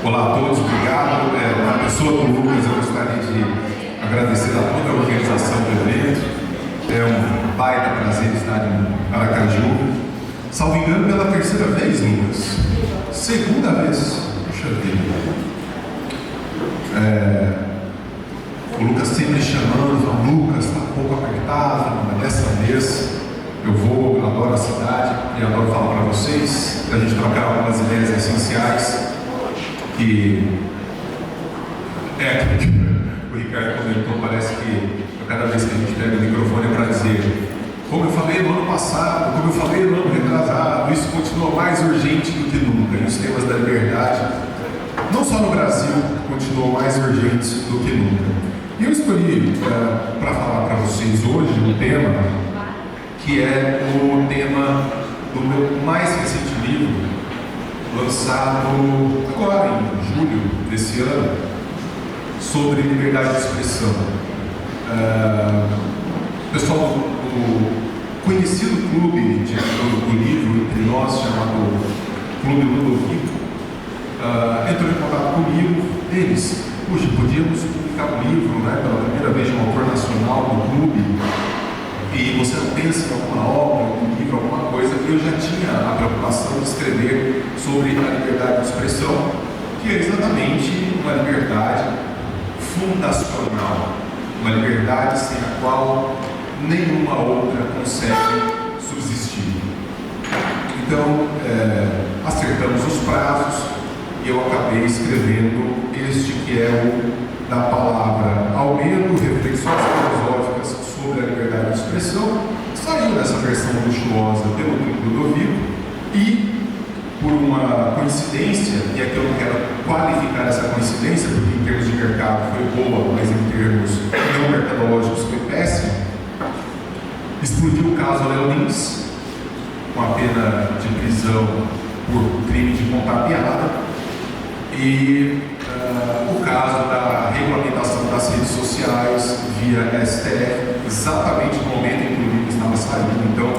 Olá a todos, obrigado. Na pessoa do Lucas, eu gostaria de agradecer a toda a organização do evento. É um baita prazer estar em Aracaju. Salvo engano, pela terceira vez, Lucas. Segunda vez. Puxa vida. O Lucas sempre chamando, Lucas, está um pouco apertado, mas dessa vez eu adoro a cidade e adoro falar para vocês, para a gente trocar algumas ideias essenciais que o Ricardo comentou. Parece que cada vez que a gente pega o microfone é para dizer, como eu falei no ano passado, como eu falei no ano retrasado, isso continua mais urgente do que nunca. E os temas da liberdade, não só no Brasil, continuam mais urgentes do que nunca. E eu escolhi para falar para vocês hoje um tema que é o tema do meu mais recente livro, lançado agora em julho desse ano, sobre liberdade de expressão. O pessoal do conhecido clube do livro entre nós, chamado Clube Ludovico, entrou em contato comigo. Eles, puxa, podíamos publicar um livro, pela primeira vez de um autor nacional do clube, e você não pensa em alguma obra, um livro, alguma coisa. Eu já tinha a preocupação de escrever sobre a liberdade de expressão, que é exatamente uma liberdade fundacional, uma liberdade sem a qual nenhuma outra consegue subsistir. Então, acertamos os prazos e eu acabei escrevendo este que é o da palavra Almedo, Reflexões Filosóficas sobre a Liberdade de Expressão. Saiu nessa versão luxuosa pelo Clube Ludovico e, por uma coincidência, e aqui eu não quero qualificar essa coincidência, porque em termos de mercado foi boa, mas em termos não mercadológicos foi péssimo, explodiu o caso Léo Lins, com a pena de prisão por crime de contar piada, e o caso da regulamentação das redes sociais via STF, exatamente no momento em que o livro estava saindo. Então,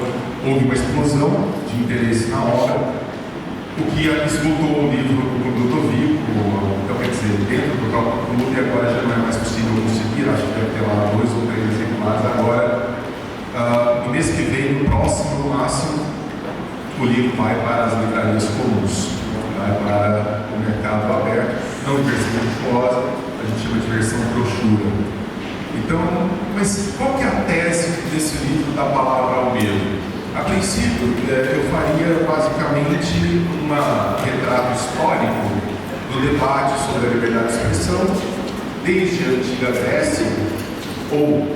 houve uma explosão de interesse na obra, o que esgotou o livro do Clube Ludovico. Então, quer dizer, dentro do próprio clube, agora já não é mais possível conseguir, acho que deve ter lá 2 ou 3 exemplares agora. No mês que vem, no próximo, no máximo, o livro vai para as livrarias comuns, vai para o mercado aberto, não em versão luxuosa, a gente chama de versão brochura. Então, mas qual que é a tese desse livro da palavra Almedo? A princípio, eu faria basicamente um retrato histórico do debate sobre a liberdade de expressão, desde a antiga Grécia, ou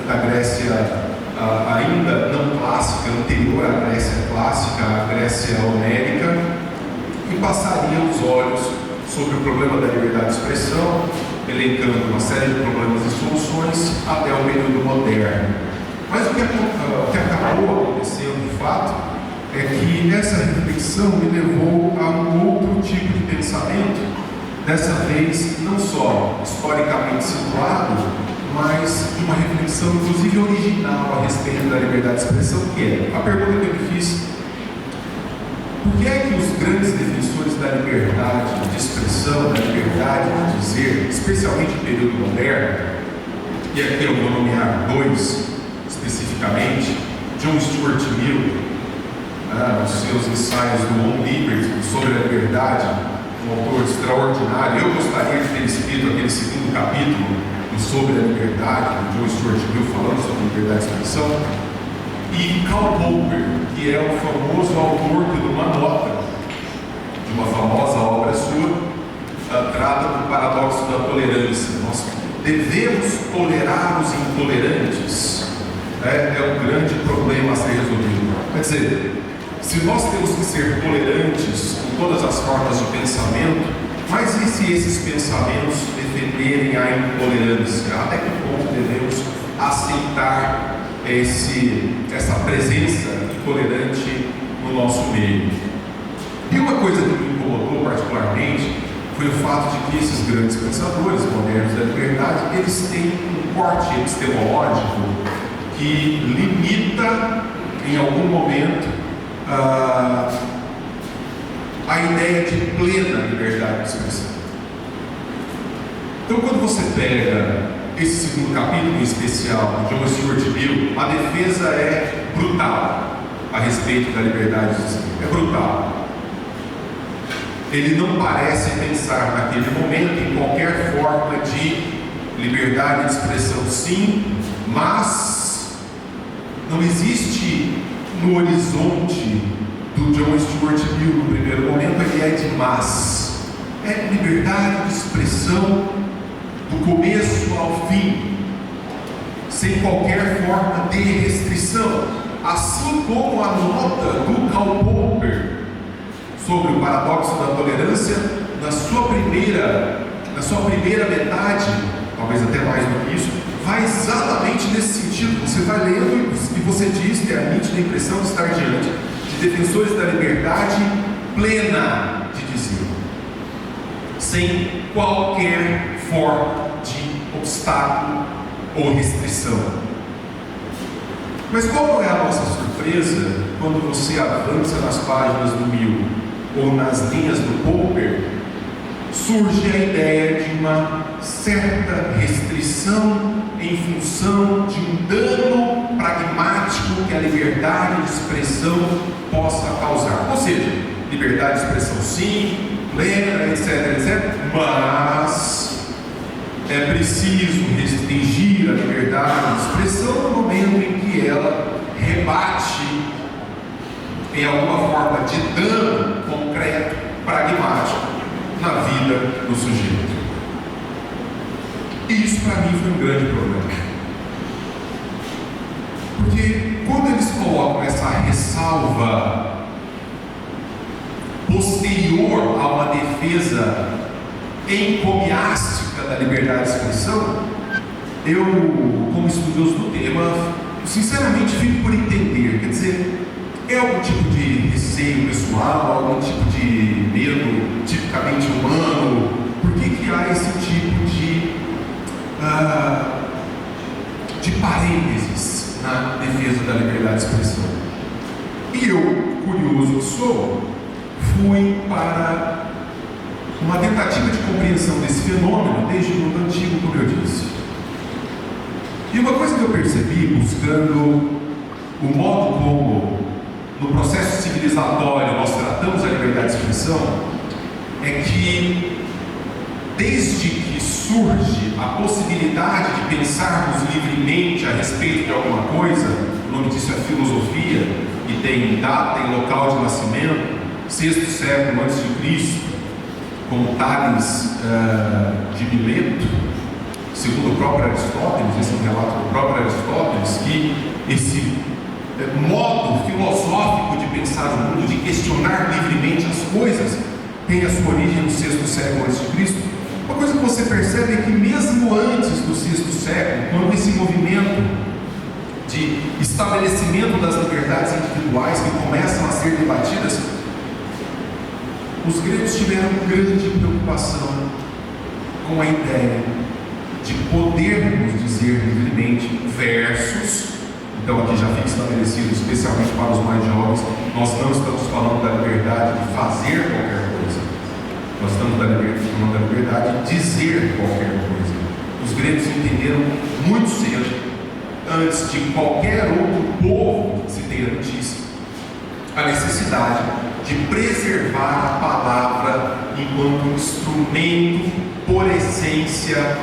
da Grécia ainda não clássica, anterior à Grécia clássica, à Grécia homérica, e passaria os olhos sobre o problema da liberdade de expressão, elencando uma série de problemas e soluções até o período moderno. Mas o que acabou acontecendo de fato é que essa reflexão me levou a um outro tipo de pensamento, dessa vez não só historicamente situado, mas uma reflexão inclusive original a respeito da liberdade de expressão, que é a pergunta que eu me fiz: por que é que os grandes defensores da liberdade de expressão, da liberdade de dizer, especialmente no período moderno, e aqui eu vou nomear 2 especificamente, John Stuart Mill, nos seus ensaios do On Liberty, sobre a liberdade, um autor extraordinário. Eu gostaria de ter escrito aquele 2º capítulo sobre a liberdade, do John Stuart Mill, falando sobre a liberdade de expressão, e Karl Popper, que é o famoso autor que numa nota de uma famosa obra sua trata do paradoxo da tolerância. Nós devemos tolerar os intolerantes. É um grande problema a ser resolvido. Quer dizer, se nós temos que ser tolerantes com todas as formas de pensamento, mas e se esses pensamentos defenderem a intolerância? Até que ponto devemos aceitar essa presença intolerante no nosso meio? E uma coisa que me incomodou particularmente foi o fato de que esses grandes pensadores modernos da liberdade, eles têm um corte epistemológico que limita, em algum momento, a ideia de plena liberdade de expressão. Então, quando você pega esse segundo capítulo em especial de John Stuart Mill, a defesa é brutal a respeito da liberdade de expressão. É brutal. Ele não parece pensar naquele momento em qualquer forma de liberdade de expressão, sim, mas não existe no horizonte do John Stuart Mill no primeiro momento a ideia de mas. É liberdade de expressão do começo ao fim, sem qualquer forma de restrição, assim como a nota do Karl Popper sobre o paradoxo da tolerância na sua primeira metade, talvez até mais do que isso, vai exatamente nesse sentido. Você vai lendo e você diz ter a nítida impressão de estar diante de defensores da liberdade plena de dizer, sem qualquer forma de obstáculo ou restrição. Mas qual é a nossa surpresa quando você avança nas páginas do Mill ou nas linhas do Popper? Surge a ideia de uma certa restrição em função de um dano pragmático que a liberdade de expressão possa causar. Ou seja, liberdade de expressão sim, plena, etc, mas é preciso restringir a liberdade de expressão no momento em que ela rebate em alguma forma de dano concreto, pragmático na vida do sujeito. E isso para mim foi um grande problema, porque quando eles colocam essa ressalva posterior a uma defesa encomiástica da liberdade de expressão, eu, como estudioso do tema, sinceramente fico por entender. Quer dizer, é algum tipo de receio pessoal, algum tipo de medo tipicamente humano? Por que há esse tipo de parênteses na defesa da liberdade de expressão? E eu, curioso que sou, fui para uma tentativa de compreensão desse fenômeno desde muito antigo, como eu disse. E uma coisa que eu percebi buscando o modo como no processo civilizatório nós tratamos a liberdade de expressão é que desde que surge a possibilidade de pensarmos livremente a respeito de alguma coisa, o nome disso é filosofia, e tem data e local de nascimento, 6º século antes de Cristo, como Tales de Mileto, segundo o próprio Aristóteles, esse é um relato do próprio Aristóteles, que esse modo filosófico de pensar o mundo, de questionar livremente as coisas, tem a sua origem no 6º século antes de Cristo. Uma coisa que você percebe é que mesmo antes do 6º século, quando esse movimento de estabelecimento das liberdades individuais que começam a ser debatidas, os gregos tiveram grande preocupação com a ideia de podermos dizer livremente versus, então aqui já fica estabelecido, especialmente para os mais jovens, nós não estamos falando da liberdade de fazer qualquer coisa, nós estamos falando da liberdade de dizer qualquer coisa. Os gregos entenderam muito cedo, antes de qualquer outro povo que se tenha notícia, a necessidade de preservar a palavra enquanto instrumento por excelência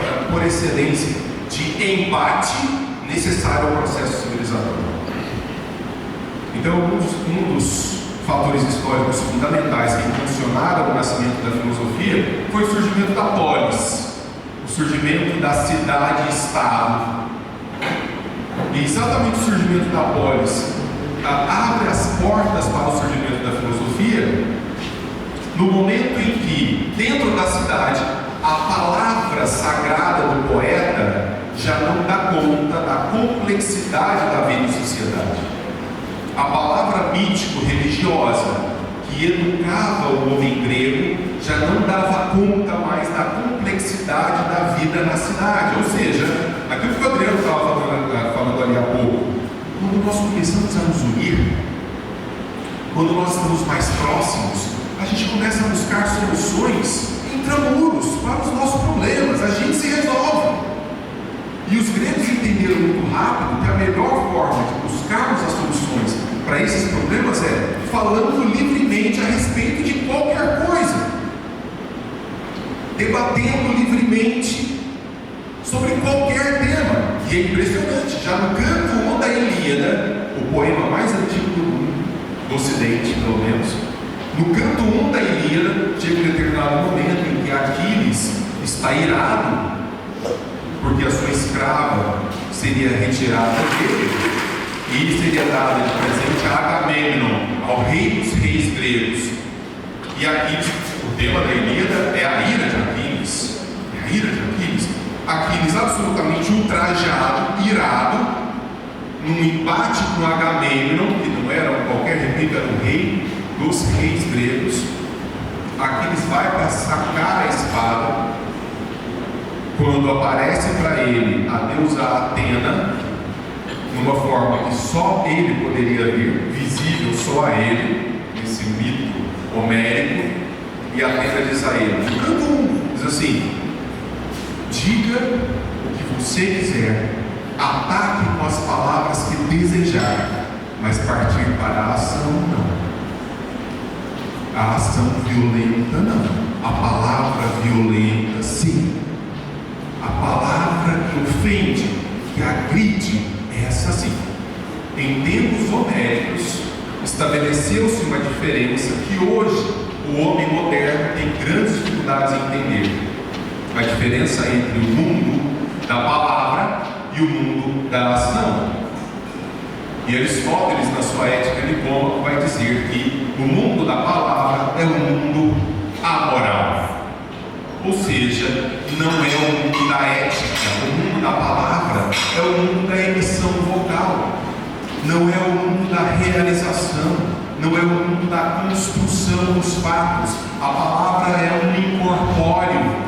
de embate necessário ao processo civilizatório. Então, um dos fatores históricos fundamentais que impulsionaram o nascimento da filosofia foi o surgimento da polis, o surgimento da cidade-estado. E exatamente o surgimento da polis abre as portas para o surgimento da filosofia no momento em que, dentro da cidade, a palavra sagrada do poeta já não dá conta da complexidade da vida em sociedade. A palavra mítico-religiosa que educava o homem grego já não dava conta mais da complexidade da vida na cidade. Ou seja, aquilo que o Adriano estava falando ali há pouco, quando nós começamos a nos unir, quando nós estamos mais próximos, a gente começa a buscar soluções intramuros, para os nossos problemas. A gente se resolve. E os gregos entenderam muito rápido que a melhor forma de buscarmos as soluções para esses problemas é falando livremente a respeito de qualquer coisa, debatendo livremente sobre qualquer tema. E é impressionante, já no canto 1 da Ilíada, o poema mais antigo do mundo, do Ocidente pelo menos, no canto 1 da Ilíada, chega um determinado momento em que Aquiles está irado porque a sua escrava seria retirada dele e seria dada de presente a Agamemnon, ao rei dos reis gregos. E Aquiles, o tema da Ilíada é a ira de Aquiles. É a ira de Aquiles. Aquiles absolutamente ultrajado, irado, num embate com Agamemnon, que não era qualquer rei, era o rei dos reis gregos. Aquiles vai para sacar a espada, quando aparece para ele a deusa Atena, numa forma que só ele poderia ver, visível só a ele, nesse mito homérico, e Atena diz a ele, no canto 1, diz assim: diga o que você quiser, ataque com as palavras que desejar, mas partir para a ação não. A ação violenta não. A palavra violenta sim. A palavra que ofende, que agride, essa sim. Em tempos homéricos, estabeleceu-se uma diferença que hoje o homem moderno tem grandes dificuldades em entender. A diferença entre o mundo da palavra e o mundo da ação. E Aristóteles, na sua Ética Nicômaco, vai dizer que o mundo da palavra é o mundo amoral. Ou seja, não é o mundo da ética, o mundo da palavra é o mundo da emissão vocal, não é o mundo da realização, não é o mundo da construção dos fatos. A palavra é um incorpóreo.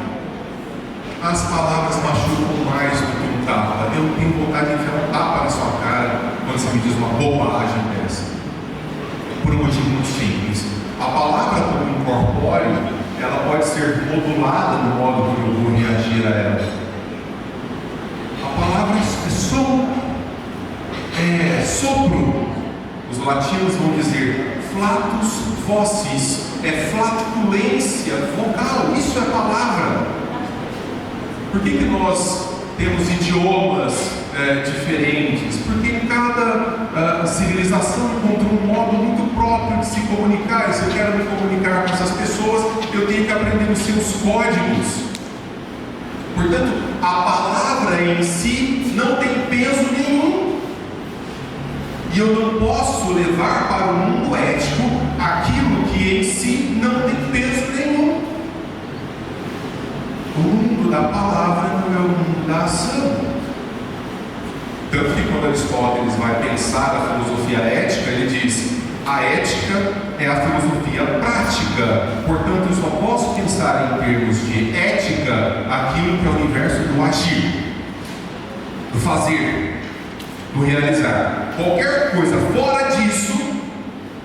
As palavras machucam mais do que um tapa. Eu tenho vontade de enfiar um tapa na sua cara quando você me diz uma bobagem dessa, por um motivo muito simples. A palavra como incorpóreo, ela pode ser modulada no modo que eu vou reagir a ela. A palavra é som, é sopro. Os latinos vão dizer flatus vocis, é flatulência vocal. Isso é palavra. Por que nós temos idiomas diferentes? Porque cada civilização encontra um modo muito próprio de se comunicar. E se eu quero me comunicar com essas pessoas, eu tenho que aprender os seus códigos. Portanto, a palavra em si não tem peso nenhum. E eu não posso levar para o mundo ético aquilo que em si não tem peso nenhum. O mundo da palavra não é o mundo da ação. Tanto que quando Aristóteles vai pensar a filosofia ética, ele diz: a ética é a filosofia prática. Portanto, eu só posso pensar em termos de ética aquilo que é o universo do agir, do fazer, do realizar. Qualquer coisa fora disso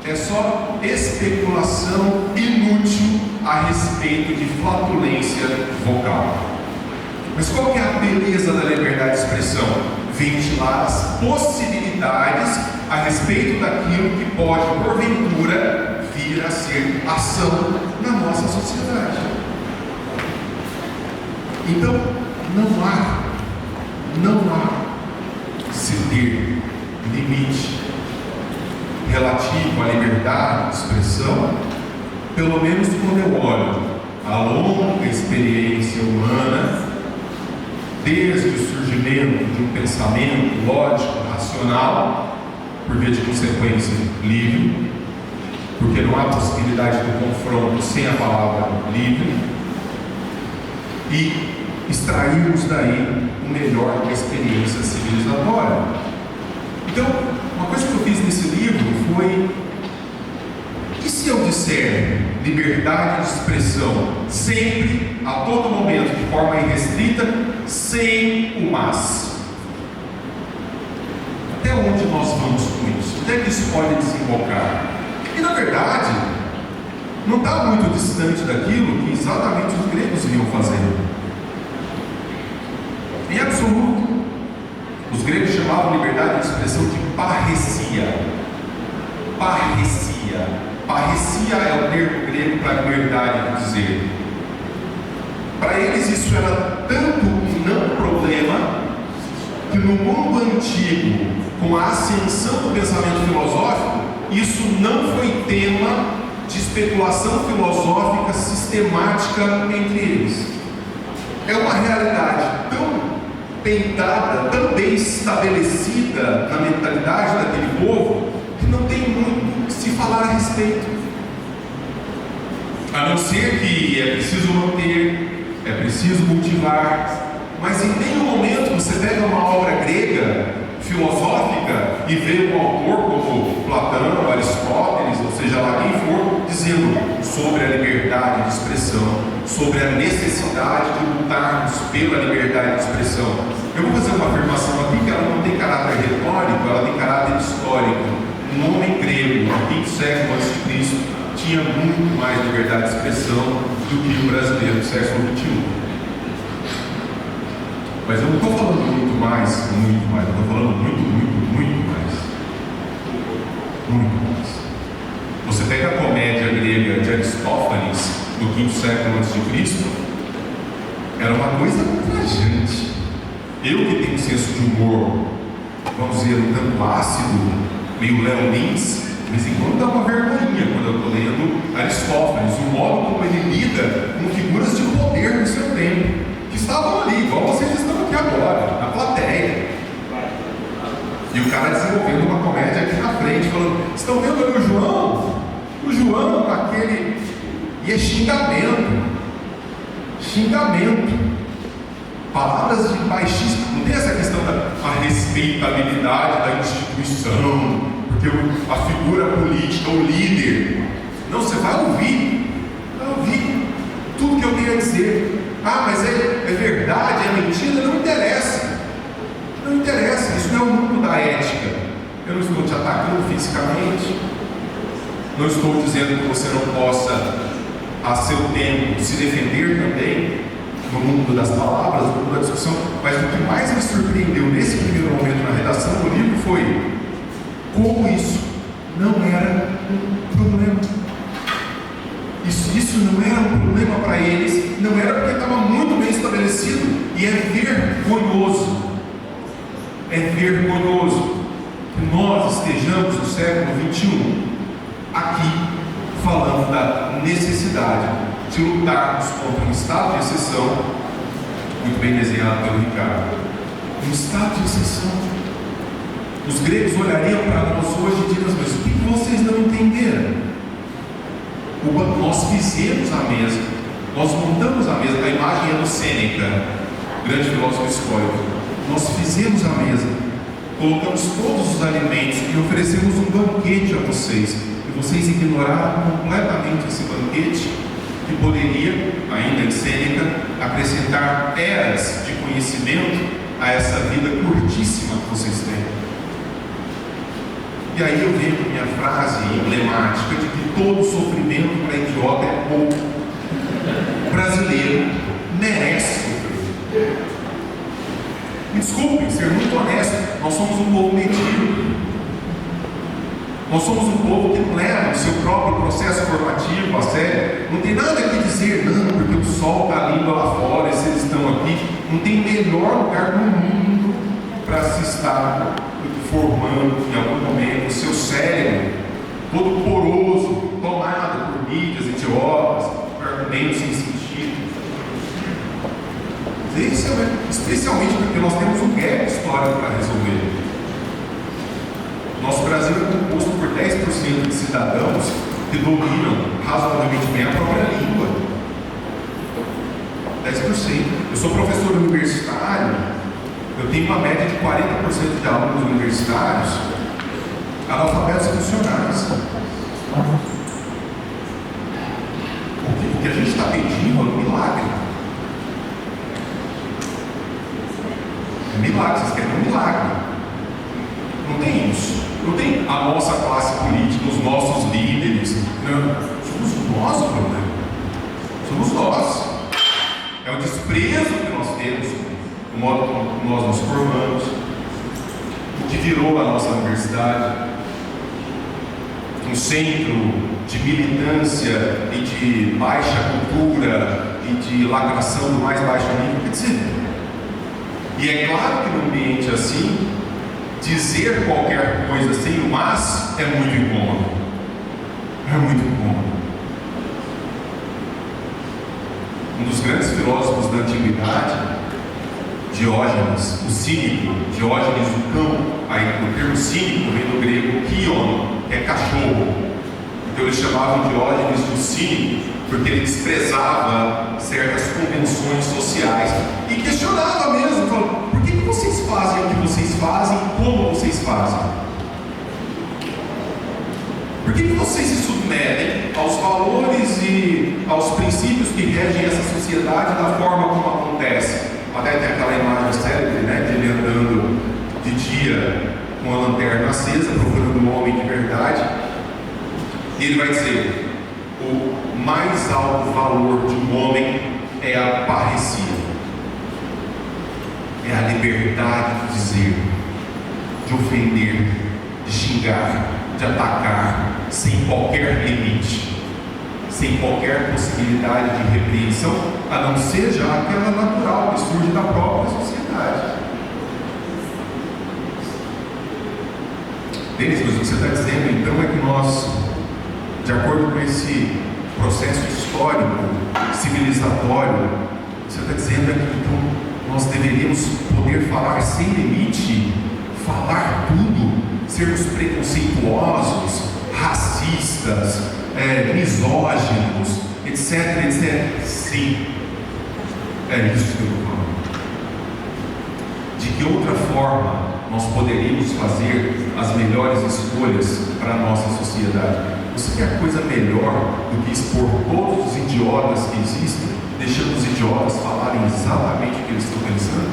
é só especulação inútil a respeito de flatulência vocal. Mas qual que é a beleza da liberdade de expressão? Ventilar as possibilidades a respeito daquilo que pode, porventura, vir a ser ação na nossa sociedade. Então, não há se ter limite relativo à liberdade de expressão, pelo menos quando eu olho a longa experiência humana, desde o surgimento de um pensamento lógico, racional, por via de consequência livre, porque não há possibilidade do confronto sem a palavra livre, e extrairmos daí o melhor da experiência civilizatória. Então, uma coisa que eu fiz nesse livro foi: e se eu disser liberdade de expressão sempre, a todo momento, de forma irrestrita, sem o mas? Até onde nós vamos com isso? Até que isso pode desembocar? E na verdade, não está muito distante daquilo que exatamente os gregos absoluto. Os gregos chamavam liberdade de expressão de parresia. Parresia. Parresia é o termo grego para liberdade de dizer. Para eles isso era tanto um não problema, que no mundo antigo, com a ascensão do pensamento filosófico, isso não foi tema de especulação filosófica sistemática entre eles. É uma realidade tão pentada, tão bem estabelecida na mentalidade daquele povo, que não tem muito que se falar a respeito. A não ser que é preciso manter, é preciso cultivar, mas em nenhum momento você pega uma obra grega, filosófica, e vê um autor como Platão, Aristóteles, ou seja lá quem for, dizendo sobre a liberdade de expressão, sobre a necessidade de lutarmos pela liberdade de expressão. Eu vou fazer uma afirmação aqui que ela não tem caráter retórico, ela tem caráter histórico. Um homem grego, no quinto século a.C., tinha muito mais liberdade de expressão do que o brasileiro do século XXI. Mas eu não estou falando muito mais, eu estou falando muito mais. Muito mais. Você pega a comédia grega de Aristófanes, do quinto século a.C., era uma coisa ultrajante. Eu que tenho um senso de humor, vamos dizer, um tanto ácido, meio Léo Lins, de vez em quando dá uma vergonhinha quando eu estou lendo Aristófanes, o modo como ele lida com figuras de poder no seu tempo, que estavam ali, igual vocês estão aqui agora, na plateia. E o cara desenvolvendo uma comédia aqui na frente, falando: estão vendo ali o João? O João com aquele. E é xingamento. Xingamento. Palavras de baixíssimo. Não tem essa questão da respeitabilidade da instituição, porque a figura política, o líder. Não, você vai ouvir tudo que eu tenho a dizer. Ah, mas é verdade, é mentira, não interessa. Não interessa, isso não é o mundo da ética. Eu não estou te atacando fisicamente, não estou dizendo que você não possa, a seu tempo, se defender também no mundo das palavras, no mundo da discussão, mas o que mais me surpreendeu nesse primeiro momento na redação do livro foi como isso não era um problema. Isso não era um problema para eles, não era porque estava muito bem estabelecido, e é vergonhoso que nós estejamos no século XXI aqui falando da necessidade de lutarmos contra um estado de exceção, muito bem desenhado pelo Ricardo, um estado de exceção. Os gregos olhariam para nós hoje e diriam: mas o que vocês não entenderam? Nós fizemos a mesa, nós montamos a mesa. A imagem é do Sêneca, grande filósofo estoico. Nós fizemos a mesa, colocamos todos os alimentos e oferecemos um banquete a vocês, e vocês ignoraram completamente esse banquete, que poderia, ainda em Sêneca, acrescentar eras de conhecimento a essa vida curtíssima que vocês têm. E aí eu venho com minha frase emblemática de que todo sofrimento para idiota é pouco. O brasileiro merece sofrer. Me desculpem, ser muito honesto, nós somos um povo medíocre. Nós somos um povo que não leva o seu próprio processo formativo a sério. Não tem nada que dizer, não, porque o sol está lindo lá fora e vocês estão aqui. Não tem melhor lugar no mundo para se estar formando em algum momento o seu cérebro, todo poroso, tomado por mídias idiotas, por argumentos sem sentido. Isso é especialmente porque nós temos um gap histórico para resolver. Nosso Brasil é composto por 10% de cidadãos que dominam razoavelmente bem a própria língua. 10%. Eu sou professor universitário. Eu tenho uma média de 40% de alunos universitários analfabetos funcionais. O que a gente está pedindo é um milagre. É milagre, vocês querem um milagre. Não tem isso. Não tem a nossa classe política, os nossos líderes. Não. Somos nós o problema. Somos nós. É o desprezo que nós temos o modo como nós nos formamos, o que virou a nossa universidade, um centro de militância e de baixa cultura e de lacração do mais baixo nível. Quer dizer, e é claro que num ambiente assim, dizer qualquer coisa sem o mas é muito incômodo. É muito incômodo. Um dos grandes filósofos da antiguidade, Diógenes, o cínico, Diógenes o cão, aí o termo cínico vem do grego kion, que é cachorro. Então eles chamavam Diógenes de cínico, porque ele desprezava certas convenções sociais e questionava mesmo, falando, por que vocês fazem o que vocês fazem, como vocês fazem? Por que vocês se submetem aos valores e aos princípios que regem essa sociedade da forma como acontece? Até tem aquela imagem célebre, né, de ele andando de dia com a lanterna acesa, procurando um homem de verdade. E ele vai dizer, o mais alto valor de um homem é a parresia, é a liberdade de dizer, de ofender, de xingar, de atacar, sem qualquer limite, sem qualquer possibilidade de repreensão, a não ser já aquela natural que surge da própria sociedade. Denis, mas o que você está dizendo então é que nós, de acordo com esse processo histórico, civilizatório, você está dizendo é que então nós deveríamos poder falar sem limite, falar tudo, sermos preconceituosos, racistas, misóginos, etc, etc. Sim, é isso que eu estou falando. De que outra forma nós poderíamos fazer as melhores escolhas para a nossa sociedade? Você quer coisa melhor do que expor todos os idiotas que existem, deixando os idiotas falarem exatamente o que eles estão pensando?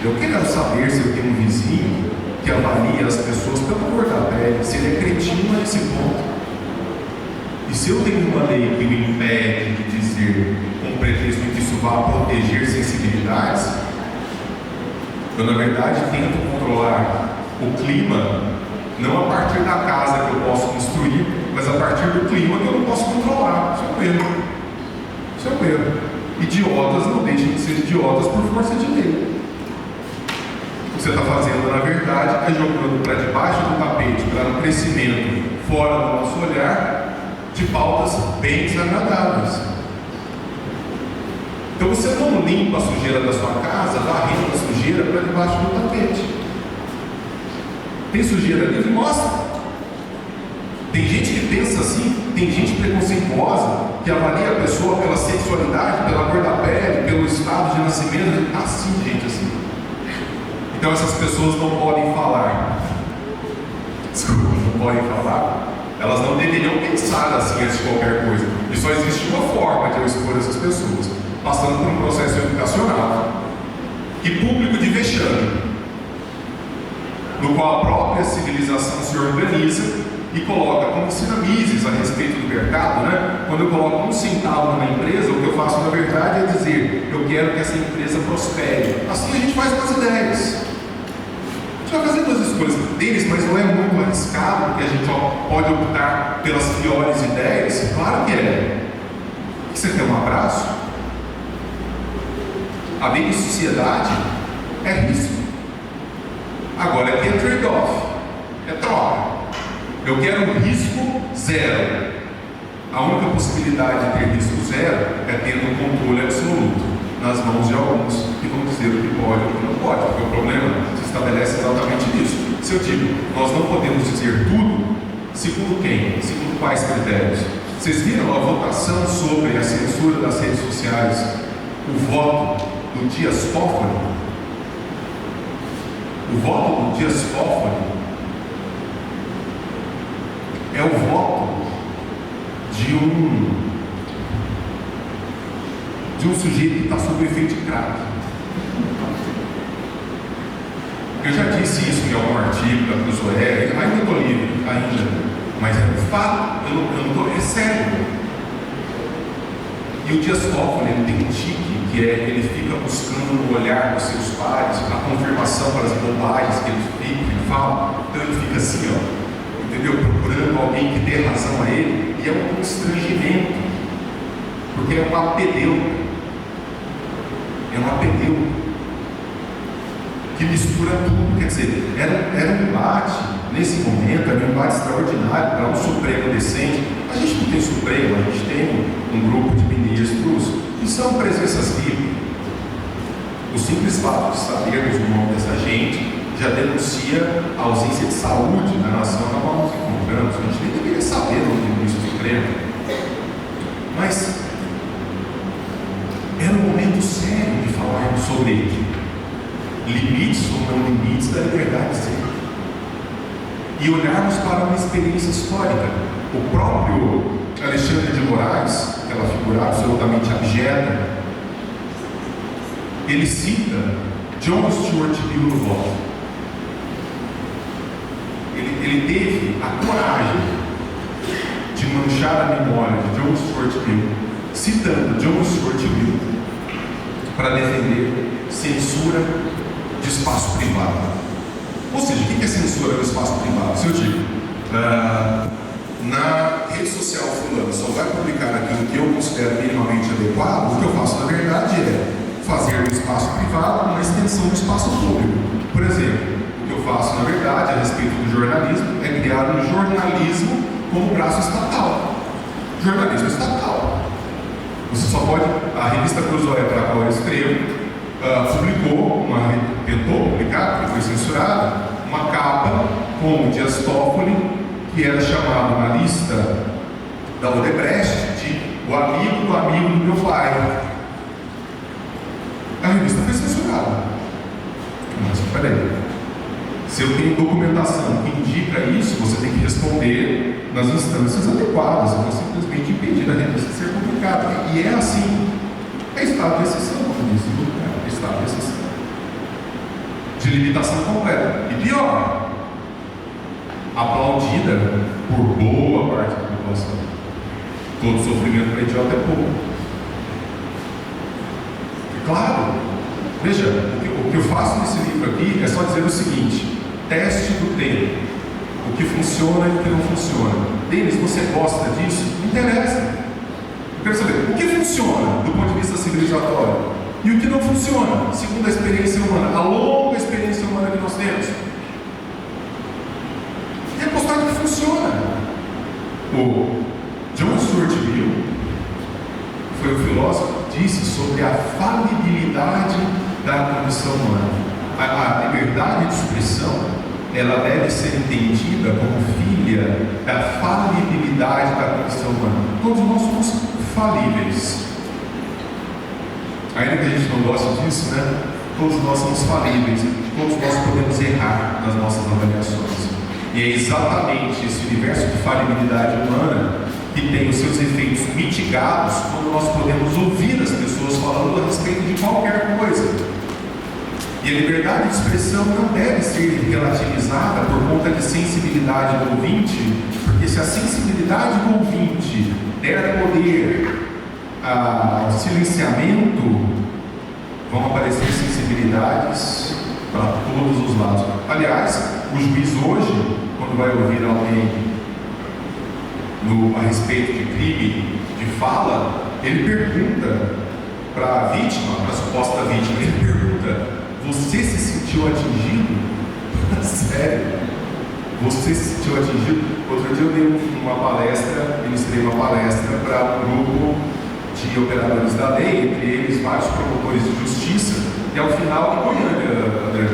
Eu quero saber se eu tenho um vizinho que avalia as pessoas pela cor da pele, se ele é cretino a esse ponto. E se eu tenho uma lei que me impede de dizer, com o pretexto que isso vá proteger sensibilidades, eu na verdade tento controlar o clima, não a partir da casa que eu posso construir, mas a partir do clima que eu não posso controlar. Isso é um erro. Isso é um erro. Idiotas não deixam de ser idiotas por força de lei. O que você está fazendo, na verdade, é jogando para debaixo do tapete, para um crescimento fora do nosso olhar, de pautas bem desagradáveis. Então você não limpa a sujeira da sua casa, varrendo a sujeira para debaixo do tapete. Tem sujeira ali? Mostra. Tem gente que pensa assim, tem gente preconceituosa que avalia a pessoa pela sexualidade, pela cor da pele, pelo estado de nascimento. Assim, gente, assim. Então essas pessoas não podem falar. Desculpa, não podem falar. Elas não deveriam pensar assim antes de qualquer coisa. E só existe uma forma de eu expor essas pessoas, passando por um processo educacional e público de vexame, no qual a própria civilização se organiza e coloca, como ensina Mises a respeito do mercado, né? Quando eu coloco 1 centavo numa empresa, o que eu faço na verdade é dizer, eu quero que essa empresa prospere. Assim a gente faz com as ideias. A gente vai fazer duas escolhas deles, mas não é muito arriscado, porque a gente pode optar pelas piores ideias? Claro que é. Você quer um abraço? A vida em sociedade é risco. Agora aqui é trade-off, é troca. Eu quero um risco zero. A única possibilidade de ter risco zero é tendo um controle absoluto nas mãos de alguns que vão dizer o que pode e o que não pode, porque o problema se estabelece exatamente nisso. Se eu digo, nós não podemos dizer tudo, segundo quem? Segundo quais critérios? Vocês viram a votação sobre a censura das redes sociais? O voto do Dias Toffoli? O voto do Dias Toffoli é o voto de um sujeito que está sob o efeito de crack. Eu já disse isso em algum artigo da Cruzoé, ainda estou livre, ainda, mas é fato, eu não estou, é sério. E o Dias Toffoli, ele tem um tique, que é ele fica buscando no olhar dos seus pares a confirmação para as bobagens que ele fala. Então ele fica assim, ó, entendeu? Procurando alguém que dê razão a ele, e é um constrangimento, porque é um apedeu. É um apedeu que mistura tudo. Quer dizer, era um embate, nesse momento, era um embate extraordinário para um Supremo decente. A gente não tem Supremo, a gente tem um grupo de ministros que são presenças vivas. O simples fato de sabermos o nome dessa gente já denuncia a ausência de saúde na nação na qual nos encontramos. A gente nem deveria saber o nome do ministro Supremo. Mas era um momento sério de falarmos sobre limites ou não limites da liberdade civil. E olharmos para uma experiência histórica. O próprio Alexandre de Moraes, aquela figura absolutamente abjeta, ele cita John Stuart Mill no voto. Ele teve a coragem de manchar a memória de John Stuart Mill, citando John Stuart Mill para defender censura de espaço privado. Ou seja, o que é censura do espaço privado? Se eu digo, na rede social fulana só vai publicar aquilo que eu considero minimamente adequado, o que eu faço na verdade é fazer do espaço privado uma extensão do espaço público. Por exemplo, o que eu faço na verdade a respeito do jornalismo é criar um jornalismo como braço estatal. Jornalismo estatal. Você só pode. A revista Cruzoé, para a qual eu escrevo, tentou publicar, porque foi censurada, uma capa com o Dias Toffoli, que era chamado na lista da Odebrecht de o amigo do amigo do meu pai. A revista foi censurada. Mas peraí, se eu tenho documentação que indica isso, você tem que responder nas instâncias adequadas, não simplesmente impedir a revista de ser publicada. E é assim. É estado de exceção, como disse o Lucas. Estado de exceção. De limitação completa. E pior, aplaudida por boa parte da população. Todo sofrimento para idiota é pouco. Claro, veja, o que eu faço nesse livro aqui é só dizer o seguinte: teste do tempo. O que funciona e o que não funciona. Denis, você gosta disso? Não interessa. Eu quero saber o que funciona do ponto de vista civilizatório e o que não funciona, segundo a experiência humana, a longa experiência humana que nós temos. E apostar que funciona. O John Stuart Mill foi o filósofo que disse sobre a falibilidade da condição humana. A liberdade de expressão, ela deve ser entendida como filha da falibilidade da condição humana. Todos nós somos falíveis. Ainda que a gente não goste disso, né? Todos nós somos falíveis, todos nós podemos errar nas nossas avaliações. E é exatamente esse universo de falibilidade humana que tem os seus efeitos mitigados quando nós podemos ouvir as pessoas falando a respeito de qualquer coisa. E a liberdade de expressão não deve ser relativizada por conta de sensibilidade do ouvinte, porque se a sensibilidade do ouvinte der poder ao silenciamento, vão aparecer sensibilidades para todos os lados. Aliás, o juiz hoje, quando vai ouvir alguém a respeito de crime de fala, ele pergunta para a vítima, para a suposta vítima, ele pergunta: você se sentiu atingido? Sério? Você se sentiu atingido? Outro dia eu dei uma palestra, ministrei uma palestra para um grupo de operadores da lei, entre eles vários promotores de justiça, e ao final, em Goiânia,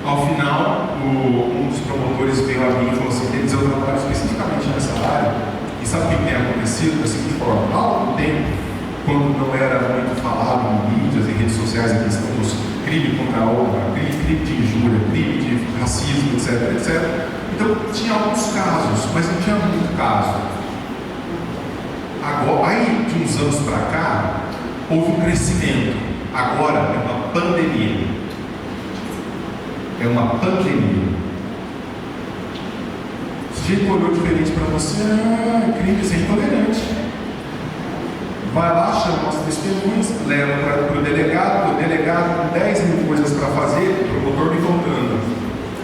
ao final, um dos promotores veio a mim e falou assim: quer dizer, eu trabalho especificamente nessa área, e sabe o que tem acontecido? Da seguinte forma: há algum tempo, quando não era muito falado em mídias e redes sociais a questão dos crime contra a honra, crime de injúria, crime de racismo, etc, etc. Então, tinha alguns casos, mas não tinha muito caso. Agora, aí, de uns anos para cá, houve um crescimento. Agora é uma pandemia. É uma pandemia. O sujeito olhou diferente para você: crime, você é intolerante. vai lá, chama as testemunhas, leva para o delegado com 10 mil coisas para fazer, o promotor me contando,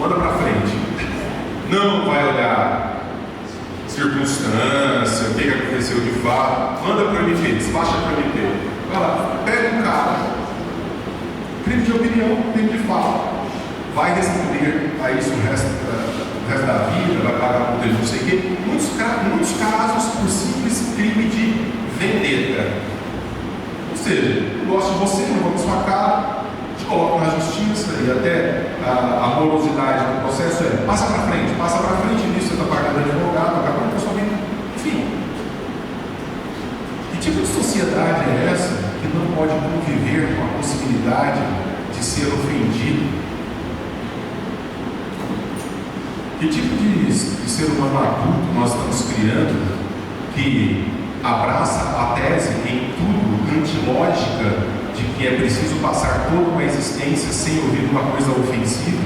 manda para frente. Não vai olhar circunstância, o que aconteceu de fato, manda para o MP, despacha para o MP. Vai lá, pega um cara, crime de opinião, crime de fala, vai responder a isso o resto da vida, vai pagar por não sei o quê. Muitos casos por simples crime de vendetta. Ou seja, eu gosto de você, não vou na sua cara, te coloco na justiça e até a morosidade do processo é passa para frente, nisso você está pagando advogado, acabando com a sua vida. Enfim, que tipo de sociedade é essa que não pode conviver com a possibilidade de ser ofendido? Que tipo de ser humano adulto nós estamos criando que abraça a tese em tudo antilógica de que é preciso passar toda uma existência sem ouvir uma coisa ofensiva?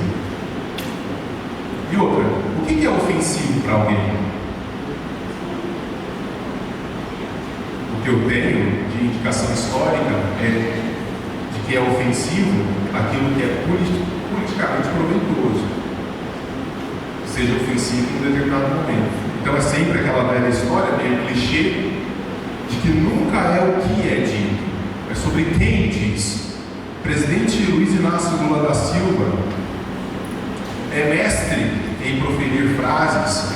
E outra, o que é ofensivo para alguém? O que eu tenho de indicação histórica é de que é ofensivo aquilo que é politicamente proveitoso, seja ofensivo em determinado momento. Então é sempre aquela velha história, meio clichê, de que nunca é o que é dito, é sobre quem diz. O presidente Luiz Inácio Lula da Silva é mestre em proferir frases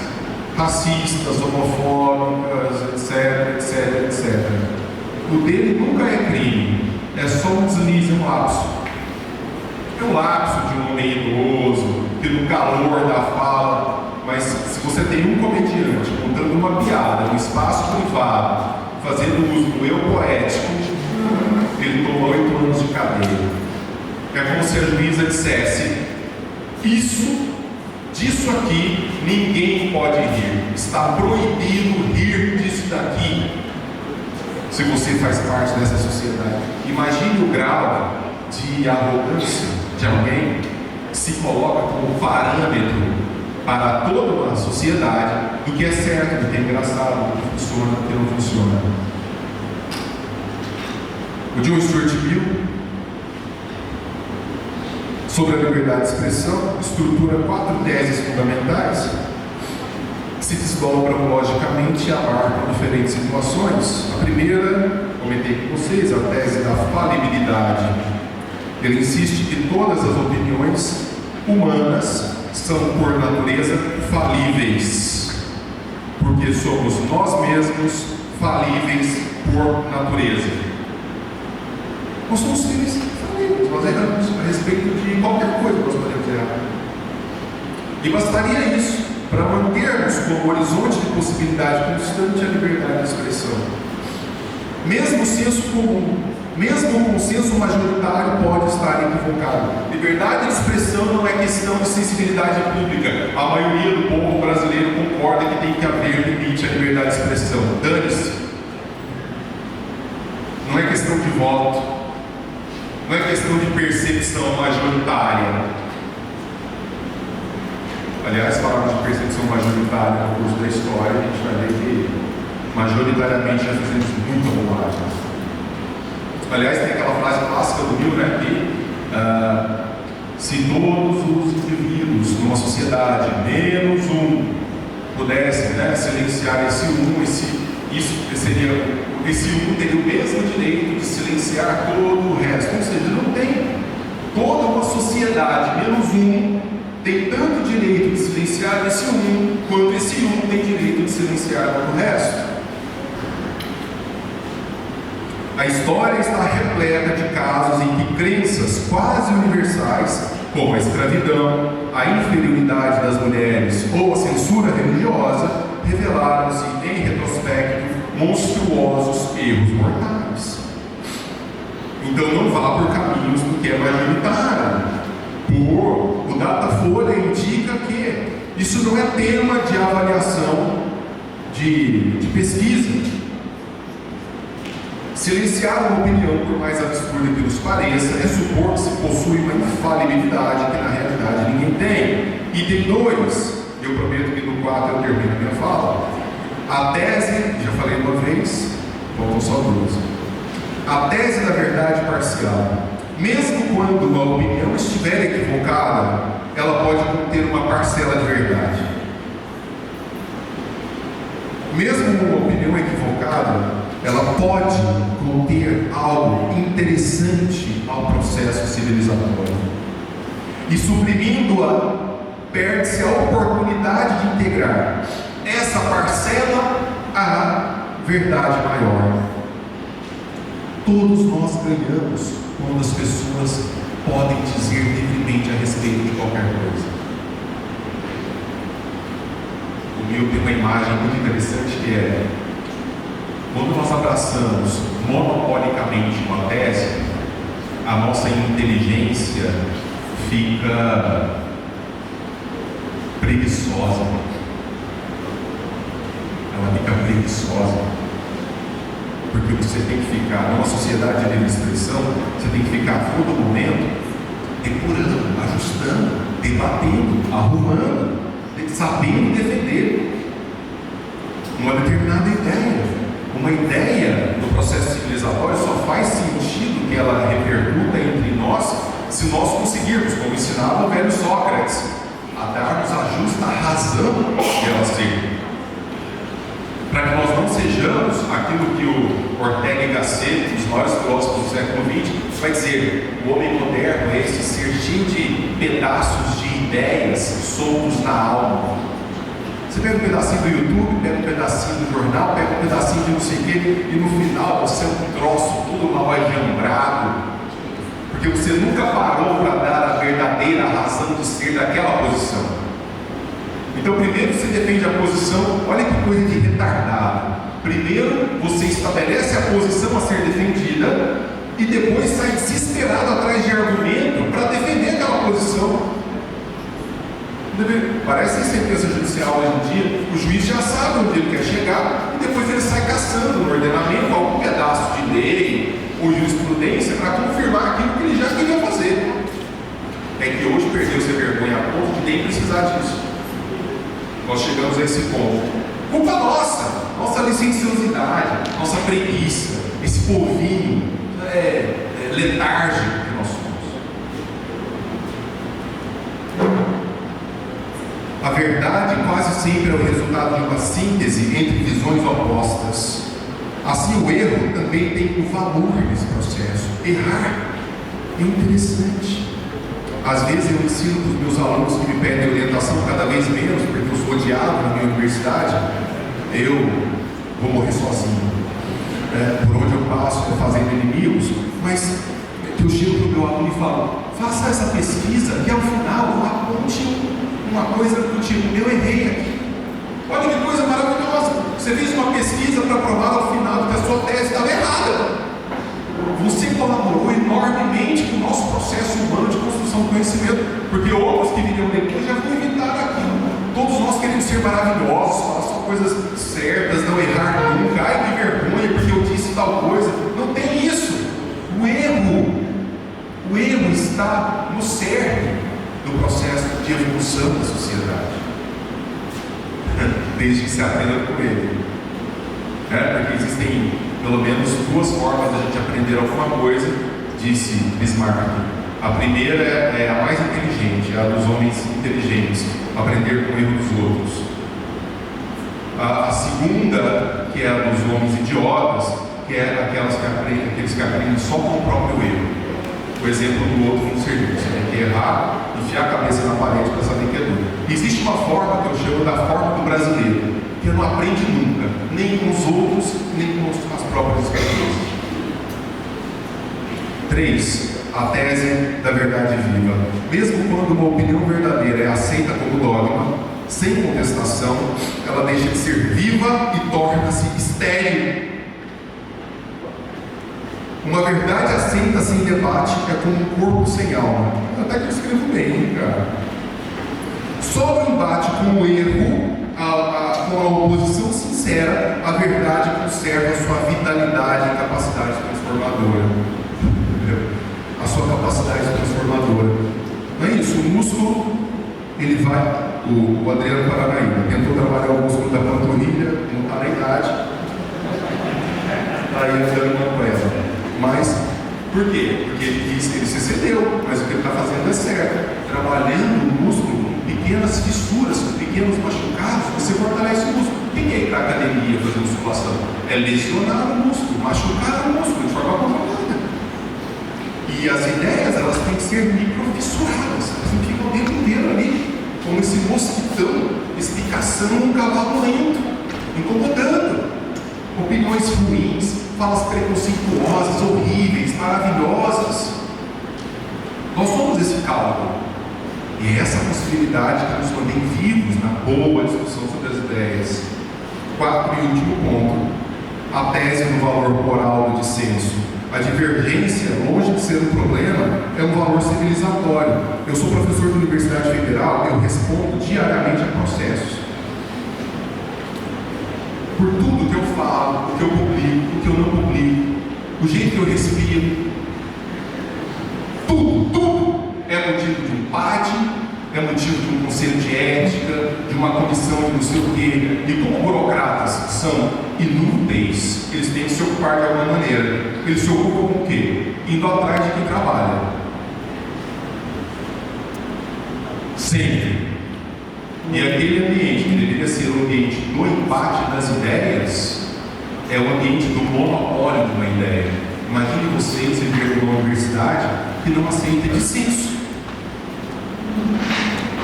racistas, homofóbicas, etc. O dele nunca é crime, é só um deslize, um lapso. É um lapso de um homem idoso, que no calor da fala, mas se você tem um comediante contando uma piada no espaço privado, fazendo uso do eu poético, ele toma 8 anos de cadeia. É como se a juíza dissesse: disso aqui ninguém pode rir, está proibido rir disso daqui. Se você faz parte dessa sociedade, imagine o grau de arrogância de alguém que se coloca como parâmetro para toda uma sociedade do que é certo, do que é engraçado, do que funciona, do que não funciona. O John Stuart Mill, sobre a liberdade de expressão, estrutura 4 teses fundamentais que se desdobram logicamente e abarcam diferentes situações. A primeira, comentei com vocês, a tese da falibilidade. Ele insiste que todas as opiniões humanas são, por natureza, falíveis, porque somos nós mesmos falíveis por natureza. Nós somos seres falíveis, nós erramos a respeito de qualquer coisa que nós podemos errar. E bastaria isso para mantermos como horizonte de possibilidade constante a liberdade de expressão. Mesmo o senso comum, mesmo o consenso majoritário pode estar equivocado. Liberdade de expressão não é questão de sensibilidade pública. A maioria do povo brasileiro concorda que tem que haver limite à liberdade de expressão. Dane-se. Não é questão de voto. Não é questão de percepção majoritária. Aliás, falando de percepção majoritária no curso da história, a gente vai ver que majoritariamente já fizemos muita bobagem. Aliás, tem aquela frase clássica do Mill, né, que se todos os indivíduos numa sociedade, menos um, pudessem, né, silenciar esse um, esse um teria o mesmo direito de silenciar todo o resto. Ou seja, não tem toda uma sociedade, menos um, tem tanto direito de silenciar esse um, quanto esse um tem direito de silenciar todo o resto. A história está repleta de casos em que crenças quase universais, como a escravidão, a inferioridade das mulheres ou a censura religiosa, revelaram-se em retrospecto monstruosos erros mortais. Então não vá por caminhos do que é majoritário. O Datafolha indica que isso não é tema de avaliação de pesquisa. Silenciar uma opinião, por mais absurda que nos pareça, é supor que se possui uma infalibilidade que na realidade ninguém tem. Item 2, eu prometo que no 4 eu termino a minha fala. A tese, já falei uma vez, Faltam só duas. A tese da verdade parcial. Mesmo quando uma opinião estiver equivocada, ela pode conter uma parcela de verdade. Mesmo uma opinião equivocada, ela pode conter algo interessante ao processo civilizatório. E suprimindo-a, perde-se a oportunidade de integrar essa parcela à verdade maior. Todos nós ganhamos quando as pessoas podem dizer livremente a respeito de qualquer coisa. O meu tem uma imagem muito interessante que é: quando nós abraçamos monopolicamente uma tese, a nossa inteligência fica preguiçosa. Ela fica preguiçosa. Porque você tem que ficar, numa sociedade de livre expressão, você tem que ficar a todo momento depurando, ajustando, debatendo, arrumando, sabendo defender uma determinada ideia. Uma ideia no processo civilizatório só faz sentido que ela repercuta entre nós se nós conseguirmos, como ensinava o velho Sócrates, a darmos a justa razão de ela ser. Para que nós não sejamos aquilo que o Ortega y Gasset, os maiores filósofos do século XX, vai dizer: o homem moderno é esse ser cheio de pedaços de ideias soltos na alma. Você pega um pedacinho do YouTube, pega um pedacinho do jornal, pega um pedacinho de não sei o quê, e no final você é um troço todo mal ajambrado, porque você nunca parou para dar a verdadeira razão de ser daquela posição. Então, primeiro você defende a posição, olha que coisa de retardado. Primeiro você estabelece a posição a ser defendida e depois sai desesperado atrás de argumento para defender aquela posição. Parece em sentença judicial hoje em dia, o juiz já sabe onde ele quer chegar e depois ele sai caçando no ordenamento algum pedaço de lei ou jurisprudência para confirmar aquilo que ele já queria fazer. É que hoje perdeu-se a vergonha a ponto de nem precisar disso. Nós chegamos a esse ponto. Culpa nossa, nossa licenciosidade, nossa preguiça, esse povinho letárgico que nós somos. A verdade quase sempre é o resultado de uma síntese entre visões opostas. Assim, o erro também tem um valor nesse processo. Errar é interessante. Às vezes eu ensino para os meus alunos que me pedem orientação cada vez menos, porque eu sou odiado na minha universidade. Eu vou morrer sozinho. Por onde eu passo, fazendo inimigos. Mas eu chego para o meu aluno e falo: faça essa pesquisa e ao final aponte uma coisa do tipo: eu errei aqui. Olha que coisa maravilhosa. Você fez uma pesquisa para provar ao final que a sua tese estava errada. Você colaborou enormemente com o nosso processo humano de construção do conhecimento, porque outros que viriam depois já vão evitar aquilo. Todos nós queremos ser maravilhosos, falar só coisas certas, não errar nunca. Ai, que vergonha, porque eu disse tal coisa. Não tem isso. O erro está no cerne do processo de evolução da sociedade, desde que se aprenda com ele. Porque existem pelo menos duas formas da gente aprender alguma coisa, disse Bismarck. A primeira é a mais inteligente, a dos homens inteligentes, aprender com o erro dos outros. A segunda, que é a dos homens idiotas, que é aqueles que aprendem só com o próprio erro. O exemplo do outro não serviu. Você tem que errar, enfiar a cabeça na parede para saber que é duro. Existe uma forma que eu chamo da forma do brasileiro, que não aprende nunca, nem com os outros, nem com as próprias experiências. 3. A tese da verdade viva. Mesmo quando uma opinião verdadeira é aceita como dogma, sem contestação, ela deixa de ser viva e torna-se estéril. Uma verdade aceita sem debate é como um corpo sem alma. Até que eu escrevo bem, hein, cara? Só no embate com o erro, com a oposição sincera, a verdade conserva a sua vitalidade e capacidade transformadora. A sua capacidade transformadora. Não é isso? O músculo, ele vai. O Adriano Paranaíba tentou trabalhar o músculo da panturrilha, não está na idade. para ir andando com ela. Mas, por quê? Porque ele se excedeu, mas o que ele está fazendo é certo. Trabalhando o músculo em pequenas fissuras, pequenos machucados, você fortalece o músculo. Quem quer ir para a academia fazer musculação? É lesionar o músculo, machucar o músculo de forma controlada. E as ideias, elas têm que ser microfissuradas, elas não ficam o tempo inteiro ali, como esse mosquitão, explicação um cavalo lento, incomodando. Opiniões ruins, falas preconceituosas, horríveis, maravilhosas. Nós somos esse cálculo. E é essa possibilidade que nos mantém vivos na boa discussão sobre as ideias. Quarto e último ponto: a tese do valor moral do dissenso. A divergência, longe de ser um problema, é um valor civilizatório. Eu sou professor da Universidade Federal, eu respondo diariamente a processos. Por tudo que eu falo, o que eu publico, o que eu não publico, o jeito que eu respiro, tudo é motivo de um empate, é motivo de um conselho de ética, de uma comissão de não sei o quê. E como burocratas são inúteis, eles têm que se ocupar de alguma maneira. Eles se ocupam com o quê? Indo atrás de quem trabalha. Sempre. E aquele ambiente que deveria ser o ambiente do empate das ideias é o ambiente do monopólio de uma ideia. Imagine vocês viver numa universidade que não aceita dissenso.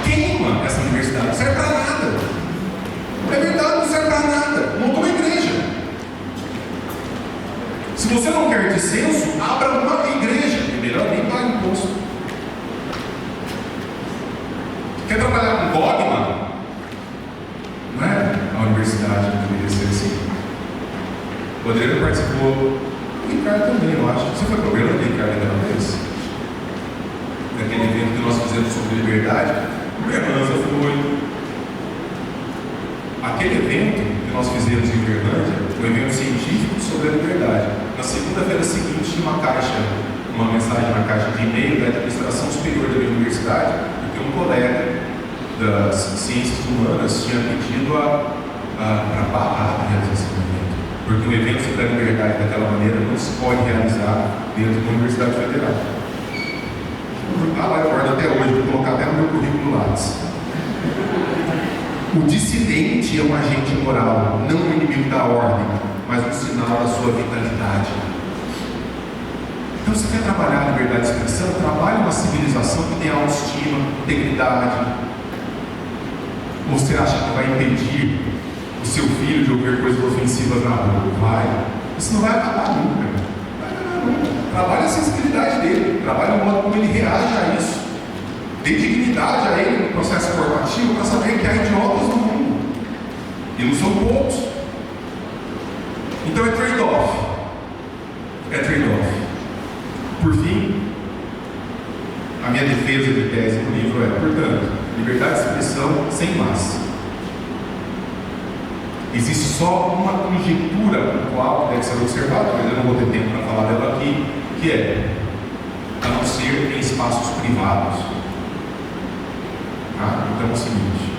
Queima essa universidade, não serve para nada. É verdade, não serve para nada. Montou uma igreja. Se você não quer dissenso, abra uma igreja. É melhor nem pagar imposto. Quer trabalhar com dogma? Não é a universidade que deveria ser assim. O Adriano participou, o Ricardo também, eu acho. Você foi programa do Ricardo aquela vez? Daquele evento que nós fizemos sobre liberdade. O Fernanda foi. Aquele evento que nós fizemos em Uberlândia foi um evento científico sobre a liberdade. Na segunda-feira seguinte, tinha uma mensagem na caixa de e-mail da administração superior da minha universidade, porque um colega das ciências humanas tinha pedido para barrar a realização do evento, porque um evento sobre a liberdade daquela maneira não se pode realizar dentro da Universidade Federal. Lá eu guardo até hoje, vou colocar até no meu currículo Lattes. O dissidente é um agente moral, não um inimigo da ordem, mas um sinal da sua vitalidade. Então, se você quer trabalhar a liberdade de expressão, trabalhe uma civilização que tem autoestima, integridade. Ou você acha que vai impedir o seu filho de ouvir coisas ofensivas na rua? Vai. Isso não vai acabar nunca. Vai acabar nunca. Trabalhe a sensibilidade dele, trabalhe o modo como ele reage a isso. Dê dignidade a ele no processo formativo para saber que há idiotas no mundo. E não são poucos. Então é trade-off. É trade-off. Por fim, a minha defesa de tese no livro é, portanto, liberdade de expressão sem massa. Existe só uma conjectura pontual que deve ser observada, mas eu não vou ter tempo para falar dela aqui, que é, a não ser em espaços privados. Então é o seguinte,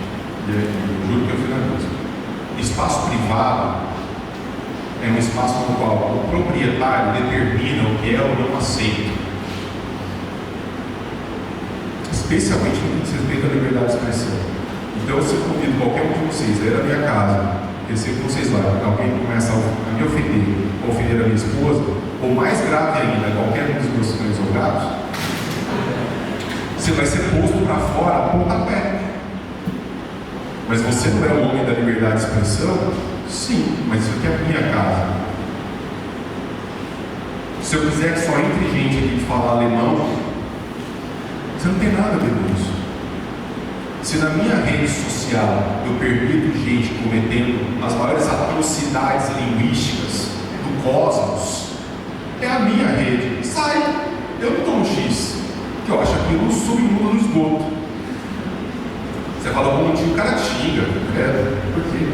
eu juro que eu finalizo. Espaço privado é um espaço no qual o proprietário determina o que é ou não aceito, especialmente no que diz respeito à liberdade de expressão. Então, se eu convido qualquer um de vocês a ir à minha casa, eu sei que vocês vão, alguém começa a me ofender, ou ofender a minha esposa, ou mais grave ainda, qualquer um dos meus cães ou gatos, você vai ser posto para fora a pontapé. Mas você não é o homem da liberdade de expressão? Sim, mas isso aqui é a minha casa. Se eu quiser que só entre gente aqui que fala alemão, você não tem nada a ver com isso. Se na minha rede social eu permito gente cometendo as maiores atrocidades linguísticas do cosmos, é a minha rede. Sai! Eu não tomo X, que eu acho aquilo um submundo no esgoto. Você fala bom dia, o cara xinga, por quê?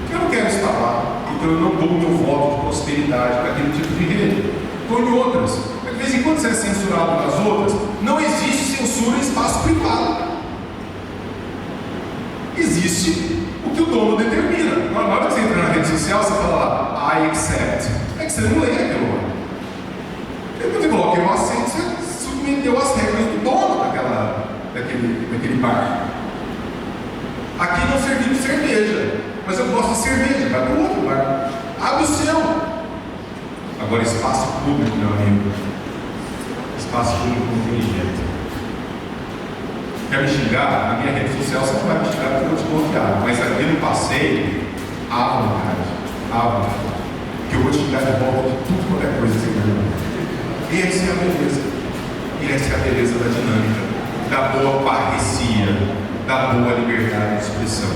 Porque eu não quero estar lá, porque eu não dou o meu voto de prosperidade para aquele tipo de rede. Estou em outras. De vez em quando você é censurado nas outras, não existe censura em espaço privado. Existe o que o dono determina. Na hora que você entra na rede social, você fala lá, I accept. você não lê aquilo lá. Ele falou que eu aceito, você submeteu as regras do dono daquele bar. Aqui não servimos cerveja, mas eu gosto de cerveja, vai para o outro bar. Abre o seu. Agora, espaço público, meu amigo. Espaço público não tem jeito. Quer me xingar? Na minha rede social você não vai me xingar porque eu vou te bloquear. Mas aqui no passeio, à vontade. Que eu vou te xingar de volta de tudo quanto é coisa assim, essa é a beleza. E essa é a beleza da dinâmica, da boa parresia, da boa liberdade de expressão.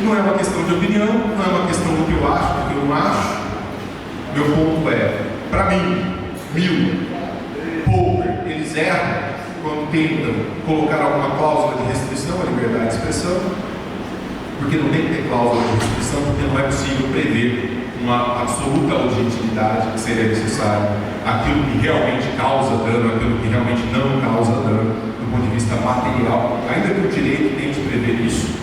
Não é uma questão de opinião, não é uma questão do que eu acho, do que eu não acho. Meu ponto é, para mim, Popper, eles erram quando tentam colocar alguma cláusula de restrição à liberdade de expressão, porque não tem que ter cláusula de restrição, porque não é possível prever uma absoluta objetividade que seria necessário, aquilo que realmente causa dano, aquilo que realmente não causa dano, do ponto de vista material, ainda que o direito tente prever isso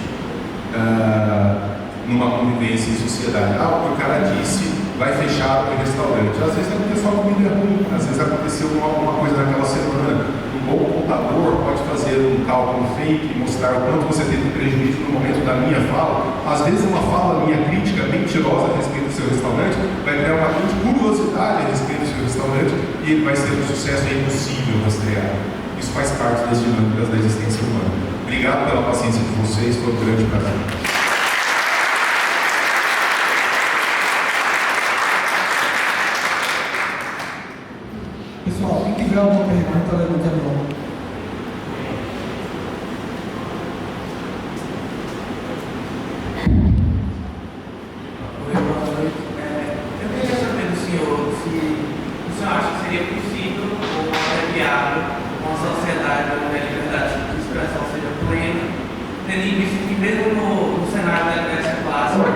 numa convivência em sociedade. O que o cara disse, vai fechar o restaurante. Às vezes aconteceu uma comida ruim, às vezes aconteceu alguma coisa naquela semana. Um bom contador pode fazer um cálculo fake e mostrar o quanto você teve prejuízo no momento da minha fala. Às vezes uma fala minha crítica, mentirosa a respeito do seu restaurante, vai criar uma grande curiosidade a respeito do seu restaurante e ele vai ser um sucesso impossível rastrear. Isso faz parte das dinâmicas da existência humana. Obrigado pela paciência de vocês, foi um grande prazer. Pessoal, quem tiver alguma pergunta, levanta a mão. Oi, boa noite. Eu queria saber do senhor se o senhor acha que seria possível ou até viável uma sociedade onde a liberdade de expressão seja plena, tendo em vista que mesmo no cenário da Grécia clássica,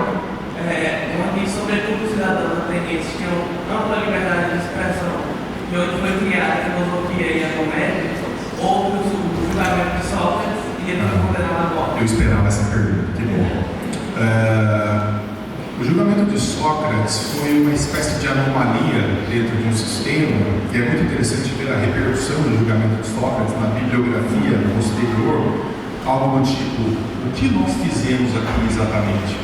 onde sobretudo os cidadãos atenienses tinham ampla liberdade de expressão, e onde foi criada a filosofia e a comédia, houve o julgamento de Sócrates e ele foi condenado à morte. Eu esperava essa pergunta, que bom. O julgamento de Sócrates foi uma espécie de anomalia dentro de um sistema, e é muito interessante ver a repercussão do julgamento de Sócrates na bibliografia posterior, algo do tipo, o que nós fizemos aqui exatamente?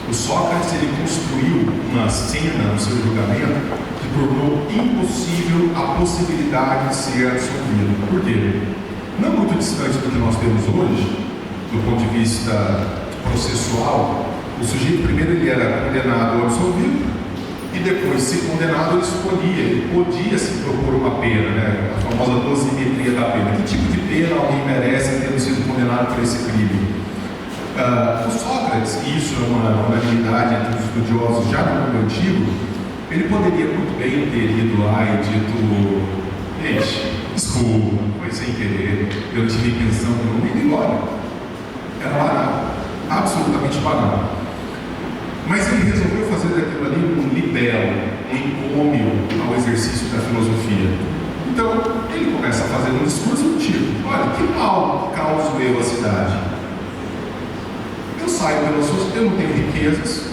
O Sócrates ele construiu uma cena no seu julgamento que tornou impossível a possibilidade de ser absolvido. Por quê? Não muito distante do que nós temos hoje, do ponto de vista processual, o sujeito primeiro ele era condenado ou absolvido, e depois, se condenado, ele escolhia, ele podia se propor uma pena, né? A famosa dosimetria da pena. Que tipo de pena alguém merece tendo sido condenado por esse crime? O Sócrates, e isso é uma unanimidade entre os estudiosos já no mundo antigo, ele poderia muito bem ter ido lá e dito: gente, desculpa, foi sem querer, eu não tive intenção nenhuma, e ir embora. Era banal, absolutamente banal. Mas ele resolveu fazer daquilo ali um libelo, um encômio ao exercício da filosofia. Então, ele começa a fazer um discurso do tipo: olha, que mal causo eu à cidade? Eu saio pelas ruas, eu não tenho riquezas,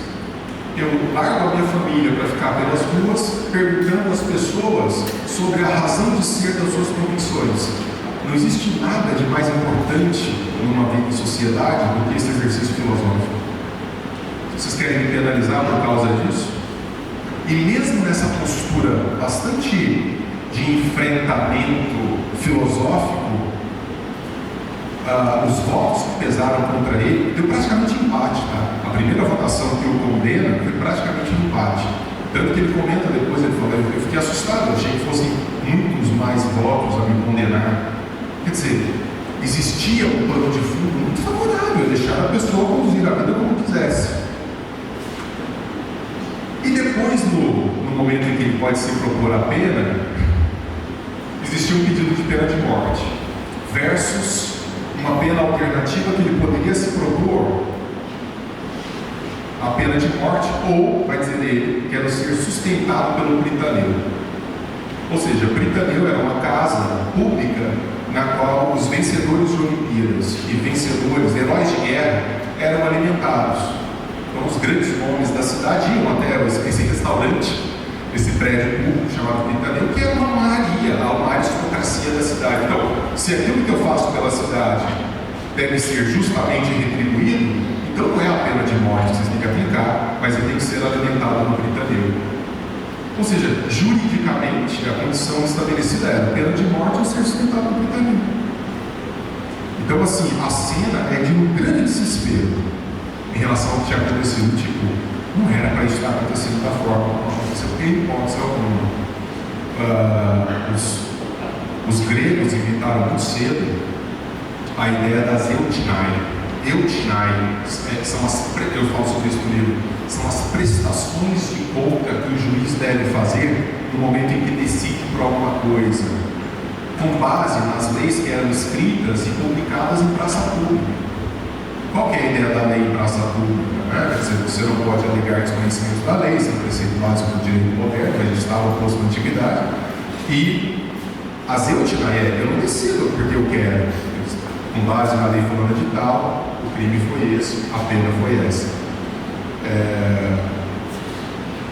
eu largo a minha família para ficar pelas ruas, perguntando às pessoas sobre a razão de ser das suas convicções. Não existe nada de mais importante numa vida em sociedade do que esse exercício filosófico. Vocês querem me penalizar por causa disso? E mesmo nessa postura bastante de enfrentamento filosófico, os votos que pesaram contra ele deu praticamente empate, tá? A primeira votação que o condena foi praticamente um empate. Tanto que ele comenta depois, ele falou: eu fiquei assustado, eu achei que fossem muitos mais votos a me condenar. Quer dizer, existia um plano de fundo muito favorável, deixar a pessoa conduzir a vida como quisesse. E depois, no momento em que ele pode se propor a pena, existia um pedido de pena de morte versus uma pena alternativa que ele poderia se propor, a pena de morte, ou, vai dizer ele, quero ser sustentado pelo Pritaneu. Ou seja, Pritaneu era uma casa pública na qual os vencedores de Olimpíadas e vencedores, heróis de guerra, eram alimentados. Então os grandes nomes da cidade iam até esse restaurante esse prédio público chamado Britadeu, que é uma aristocracia da cidade. Então, se aquilo que eu faço pela cidade deve ser justamente retribuído, então não é a pena de morte que vocês têm que aplicar, mas ele tem que ser alimentado no Britadeu. Ou seja, juridicamente, a condição estabelecida era a pena de morte ou ser sustentado no Britadeu. Então, assim, a cena é de um grande desespero em relação ao que tinha acontecido. Tipo, não era para isso estar acontecendo da forma como aconteceu, porque em hipótese alguma. Os gregos inventaram muito cedo a ideia das eutinai. Eutinai, eu falo sobre isso no livro, são as prestações de conta que o juiz deve fazer no momento em que decide por alguma coisa, com base nas leis que eram escritas e publicadas em praça pública. Qual que é a ideia da lei em praça pública? Quer dizer, você não pode alegar desconhecimento da lei, isso é um preceito básico do direito moderno, que a gente estava posto na antiguidade. E as eutinai, eu não decido porque eu quero. Com base na lei fulana de tal, o crime foi esse, a pena foi essa.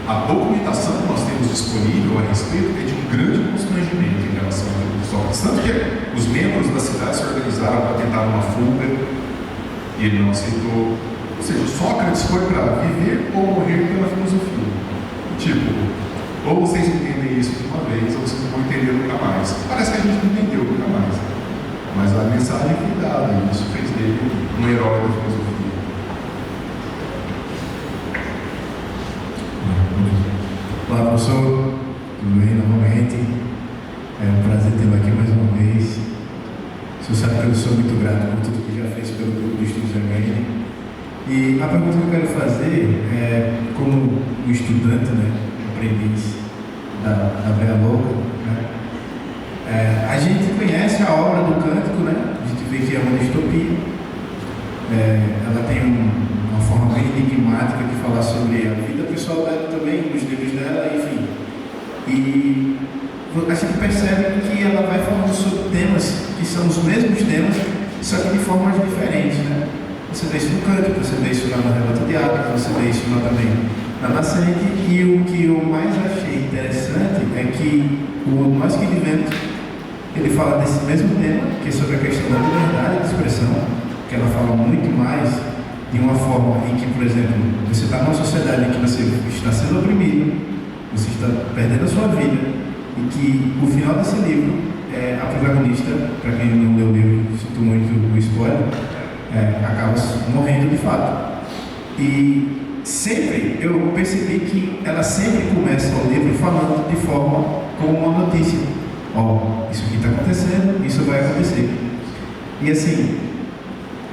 A documentação que nós temos disponível a respeito é de um grande constrangimento em relação a Sócrates. Tanto que os membros da cidade se organizaram para tentar uma fuga e ele não aceitou. Ou seja, Sócrates foi para viver ou morrer pela filosofia. Tipo, ou vocês entendem isso de uma vez, ou vocês não vão entender nunca mais. Parece que a gente não entendeu nunca mais. Mas a mensagem foi dada, e isso fez dele um herói da filosofia. Olá, professor. Tudo bem novamente? É um prazer tê-lo aqui mais uma vez. O senhor sabe que eu sou muito grato por tudo que já fez pelo grupo de estudos Hermênio. E a pergunta que eu quero fazer é, como um estudante, né, aprendiz da Véia Louca, né, a gente conhece a obra do Cântico, né? A gente vê que é uma distopia. Ela tem uma forma bem enigmática de falar sobre a vida pessoal dela também, nos livros dela, enfim. E a gente percebe que ela vai falando sobre temas que são os mesmos temas, só que de formas diferentes, né? Você vê isso no Cântico, você vê isso lá no Relato de Atos, você vê isso lá também na Nascente. E o que eu mais achei interessante é que Nós que Vivemos, ele fala desse mesmo tema, que é sobre a questão da liberdade de expressão, que ela fala muito mais de uma forma em que, por exemplo, você está numa sociedade em que você está sendo oprimido, você está perdendo a sua vida, e que o final desse livro, a protagonista, para quem não leu o livro, sinto muito o spoiler, acaba morrendo de fato. E sempre eu percebi que ela sempre começa o livro falando de forma como uma notícia. Isso aqui está acontecendo, isso vai acontecer. E assim,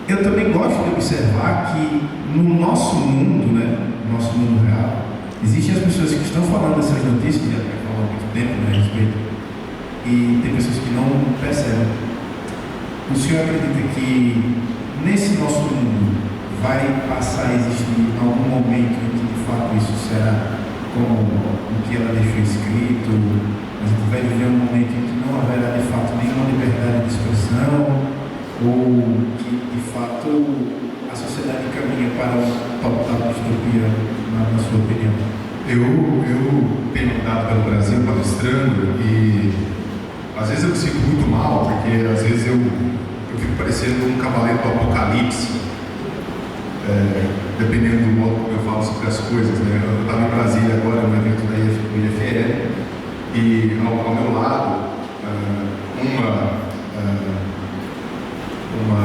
eu também gosto de observar que no nosso mundo, né, no nosso mundo real, existem as pessoas que estão falando essas notícias, já falam há muito tempo, né, a respeito, e tem pessoas que não percebem. O senhor acredita que nesse nosso mundo vai passar a existir em algum momento em que de fato isso será como o que ela deixou escrito? A gente vai viver um momento em que não haverá de fato nenhuma liberdade de expressão, ou que de fato a sociedade caminha para uma total distopia, na sua opinião? Eu tenho andado pelo Brasil palestrando e às vezes eu me sinto muito mal, porque às vezes eu fico parecendo um cavaleiro do Apocalipse, dependendo do modo como eu falo sobre as coisas, né? Eu estava em Brasília agora, no evento da IFL, e ao meu lado, uma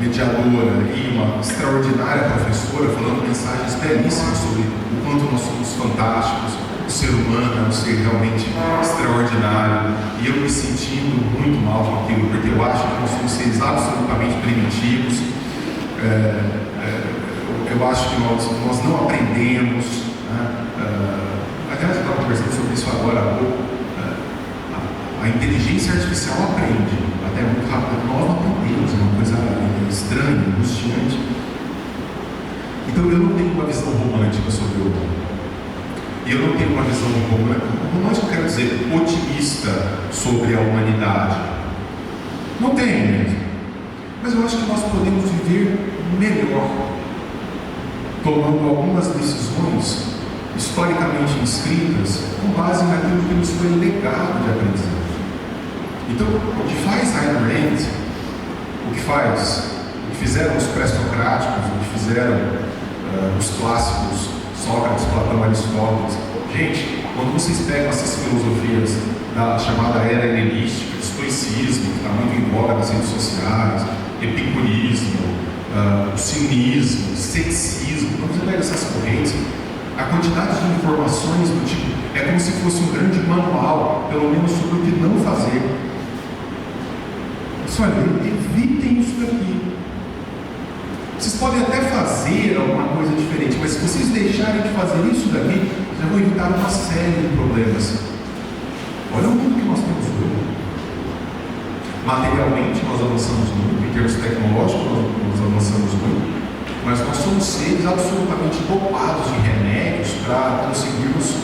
mediadora e uma extraordinária professora falando mensagens belíssimas sobre o quanto nós somos fantásticos, o ser humano é um ser realmente extraordinário, e eu me sentindo muito mal com aquilo, porque eu acho que nós somos seres absolutamente primitivos. Eu acho que nós não aprendemos, né? Aliás, eu estava conversando sobre isso agora há pouco. A inteligência artificial aprende até muito rápido, nós não aprendemos, é uma coisa estranha, angustiante. Então eu não tenho uma visão romântica sobre o mundo. E eu não tenho uma visão romântica, eu quero dizer, otimista sobre a humanidade. Não tenho mesmo. Mas eu acho que nós podemos viver melhor, tomando algumas decisões historicamente inscritas com base naquilo que nos foi legado de aprendizagem. Então, o que faz Ayn Rand, o que fizeram os pré-socráticos, o que fizeram os clássicos, Sócrates, Platão, Aristóteles, gente, quando vocês pegam essas filosofias da chamada era helenística, estoicismo, que está muito em voga nas redes sociais, epicurismo, o cinismo, ceticismo, quando você pega essas correntes, a quantidade de informações do tipo é como se fosse um grande manual, pelo menos sobre o que não fazer. Olha, evitem isso daqui. Vocês podem até fazer alguma coisa diferente, mas se vocês deixarem de fazer isso daqui, já vão evitar uma série de problemas. Olha o mundo que nós temos hoje. Materialmente nós avançamos muito, em termos tecnológicos nós avançamos muito, mas nós somos seres absolutamente dopados de remédios para conseguirmos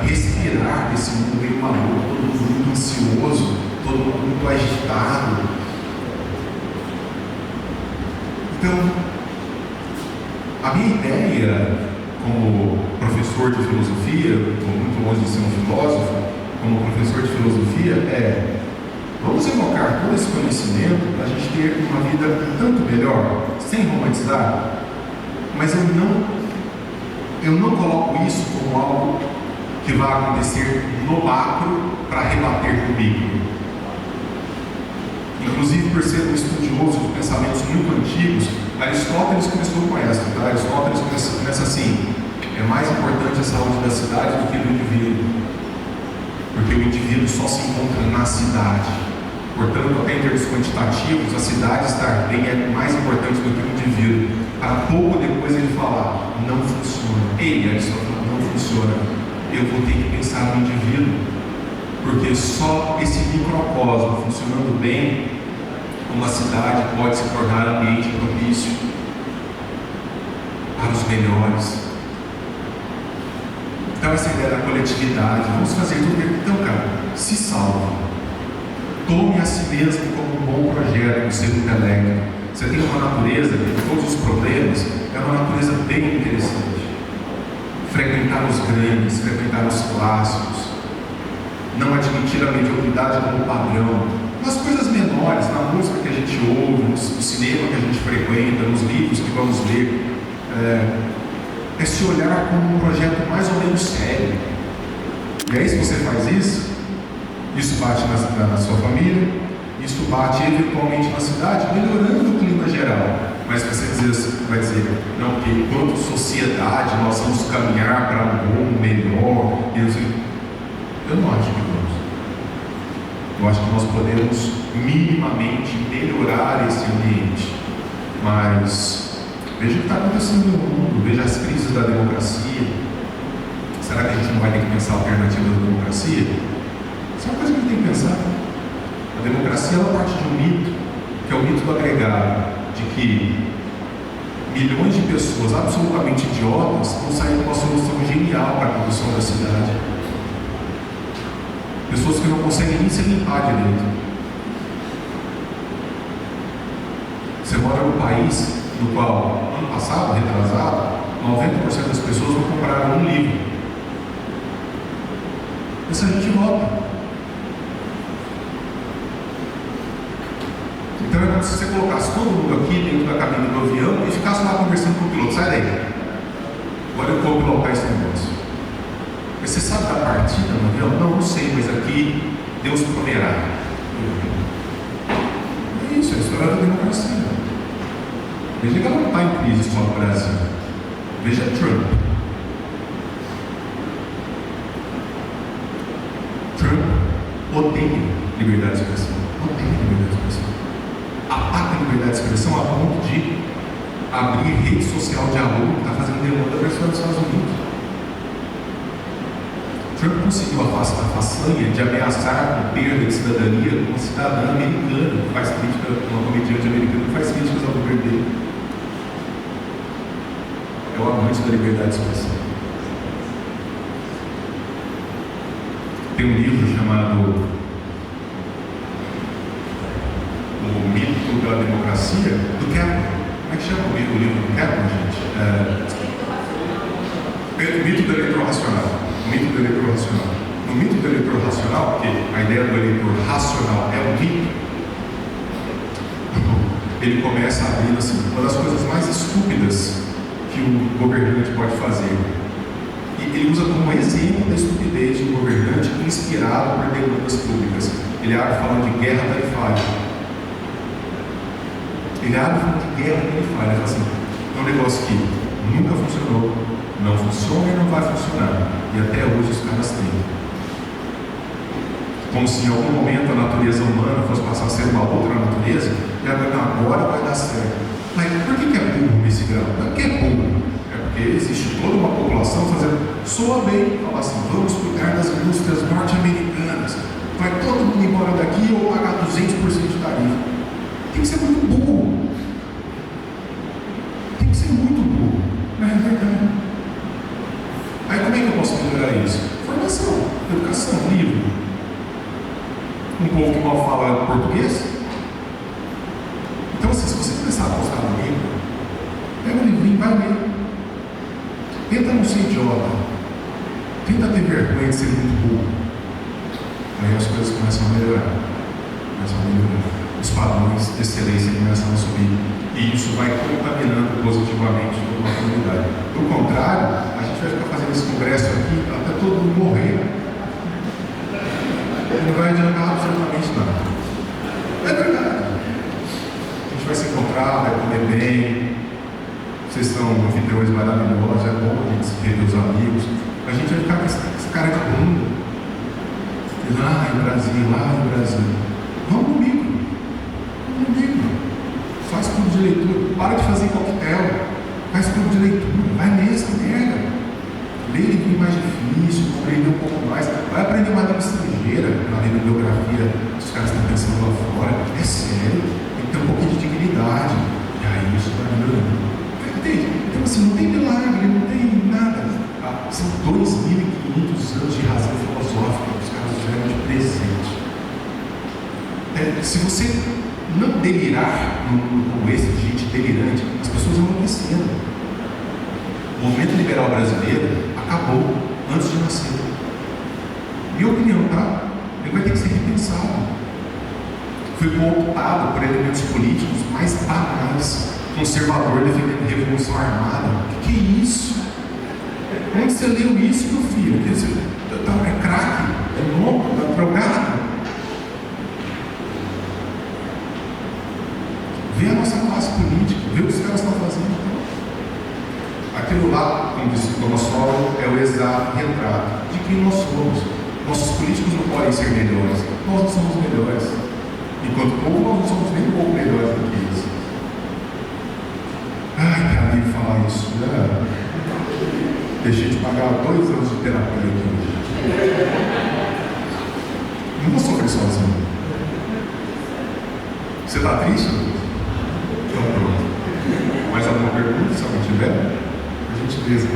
respirar desse mundo meio maluco, todo mundo muito ansioso, todo mundo muito agitado. Então, a minha ideia como professor de filosofia, estou muito longe de ser um filósofo, como professor de filosofia vamos evocar todo esse conhecimento para a gente ter uma vida tanto melhor, sem romantizar, mas eu não coloco isso como algo que vai acontecer no macro para rebater no micro. Inclusive, por ser um estudioso de pensamentos muito antigos, Aristóteles começou com essa, tá? Aristóteles começa assim: é mais importante a saúde da cidade do que do indivíduo, porque o indivíduo só se encontra na cidade. Portanto, até em termos quantitativos, a cidade estar bem é mais importante do que o indivíduo. Para pouco depois ele falar: não funciona. Ei, Aristóteles, não funciona. Eu vou ter que pensar no indivíduo, porque só esse microcosmo funcionando bem, uma cidade pode se tornar ambiente propício para os melhores. Então, essa ideia da coletividade, vamos fazer tudo. Então, cara, se salve. Tome a si mesmo como um bom projeto no seu intelecto. Você tem uma natureza que, de todos os problemas, é uma natureza bem interessante. Frequentar os grandes, frequentar os clássicos, não admitir a mediocridade como padrão, nas coisas menores, na música que a gente ouve, no cinema que a gente frequenta, nos livros que vamos ler, é se olhar como um projeto mais ou menos sério. E aí, se você faz isso bate na sua família, isso bate eventualmente na cidade, melhorando o clima geral. Mas você vai dizer, não, porque enquanto sociedade nós vamos caminhar para um mundo melhor. Eu não acho que vamos. Eu acho que nós podemos minimamente melhorar esse ambiente. Mas veja o que está acontecendo no mundo, veja as crises da democracia. Será que a gente não vai ter que pensar a alternativa da democracia? Isso é uma coisa que a gente tem que pensar. A democracia ela parte de um mito, que é o mito do agregado, de que milhões de pessoas absolutamente idiotas vão sair com uma solução genial para a condução da cidade. Pessoas que não conseguem nem se limpar direito. Você mora num país no qual, ano passado, retrasado, 90% das pessoas não compraram um livro. Essa gente vota. Então é como se você colocasse todo mundo aqui dentro da cabine do avião e ficasse lá conversando com o piloto. Sai daí. Agora eu vou pilotar esse negócio. Mas você sabe da partida no avião? Não sei, mas aqui Deus proverá. É isso, é a história da democracia. Veja que ela não está em crise só no Brasil. Veja Trump. Trump odeia liberdade de expressão. Odeia liberdade de expressão. Ataca a liberdade de expressão a ponto de abrir rede social de aluno que está fazendo demanda para os Estados Unidos. Trump conseguiu a façanha de ameaçar com perda de cidadania uma cidadã americana que faz crítica, uma comediante americana que faz críticas ao governo dele. É o amante da liberdade de expressão. Tem um livro chamado O Mito da Democracia, do Kaplan. Como é que chama o livro do Kaplan, gente? O mito do eleitor racional. O mito do eleitor racional. No mito do eleitor racional, porque a ideia do eleitor racional é um mito, ele começa abrindo assim, uma das coisas mais estúpidas que o governante pode fazer. E ele usa como exemplo da estupidez de um governante inspirado por demandas públicas. Ele abre falando de guerra tarifária. Ele abre falando de guerra tarifária. Ele fala assim, é um negócio que nunca funcionou, não funciona e não vai funcionar. E até hoje os caras têm. Como se em algum momento a natureza humana fosse passar a ser uma outra natureza, e agora vai dar certo. Mas por que é burro nesse grau? Não é porque é burro, é porque existe toda uma população fazendo, soa bem, fala assim, vamos cuidar das indústrias norte-americanas, vai todo mundo embora daqui ou pagar 200% de tarifa. Tem que ser muito burro. Tem que ser muito burro. Não é verdade. Aí como é que eu posso melhorar isso? Formação, educação, livro. Um povo que mal fala português. Então, assim, se você começar a apostar no livro, pega um livrinho e vai ler. Tenta não ser idiota. Tenta ter vergonha de ser muito burro. Aí as coisas começam a melhorar. Os padrões de excelência começam a subir. E isso vai contaminando positivamente toda uma comunidade. Do contrário, a gente vai ficar fazendo esse congresso aqui até todo mundo morrer. Não vai adiantar absolutamente nada. É verdade. A gente vai se encontrar, vai comer bem. Vocês são anfitriões maravilhosos, é bom a gente se ver os amigos. A gente vai ficar com esse cara de bunda. Lá em Brasil. Vamos comigo. Faz clube de leitura. Para de fazer coquetel. Faz clube de leitura. Vai nessa merda. Lê livro mais difícil, aprender um pouco mais. Vai aprender uma língua estrangeira na bibliografia. Os caras estão pensando lá fora. É sério. Tem que ter um pouquinho de dignidade. E aí isso vai melhorando. Entende? Então assim, não tem milagre, não tem nada. São 2.500 anos de razão filosófica que os caras tiveram de presente. Se você não delirar num esse de gente delirante, as pessoas vão enlouquecendo. O movimento liberal brasileiro acabou antes de nascer. Minha opinião, tá? Ele vai ter que ser repensado. Foi cooptado por elementos políticos mais banais. Conservador defendendo revolução armada. O que é isso? Onde você leu isso, meu filho? É craque? É louco? É drogado? Vê a nossa classe política, vê o que os caras estão fazendo. Aquilo lá, como disse o Thomas Sowell, é o exato retrato de quem nós somos. Nossos políticos não podem ser melhores, nós não somos melhores. Enquanto povo, nós não somos nem um pouco melhores do que eles. Ai, que amigo falar isso, né? Deixei de pagar 2 anos de terapia aqui hoje. Não vou sofrer sozinho. Você está triste? Então pronto. Mais alguma pergunta, se alguém tiver? Por gentileza.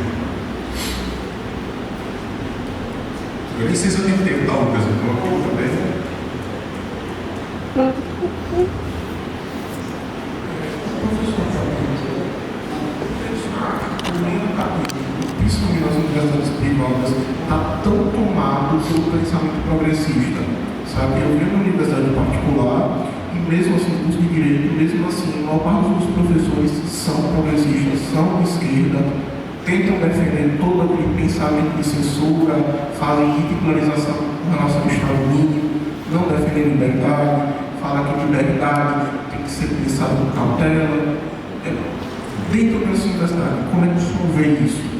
Eu nem sei se eu tenho tempo, tá, Lucas? Alguma coisa também? Principalmente nas universidades privadas, está tão tomado pelo pensamento progressista, sabe? Eu vi uma universidade particular e mesmo assim, curso de direito, mesmo assim, a maior parte dos professores são progressistas, são de esquerda, tentam defender todo aquele pensamento de censura, falam em ridicularização da nossa Estado mínimo, não defendem liberdade, falam que liberdade tem que ser pensada com cautela. Dentro dessa universidade, como é que o senhor vê isso?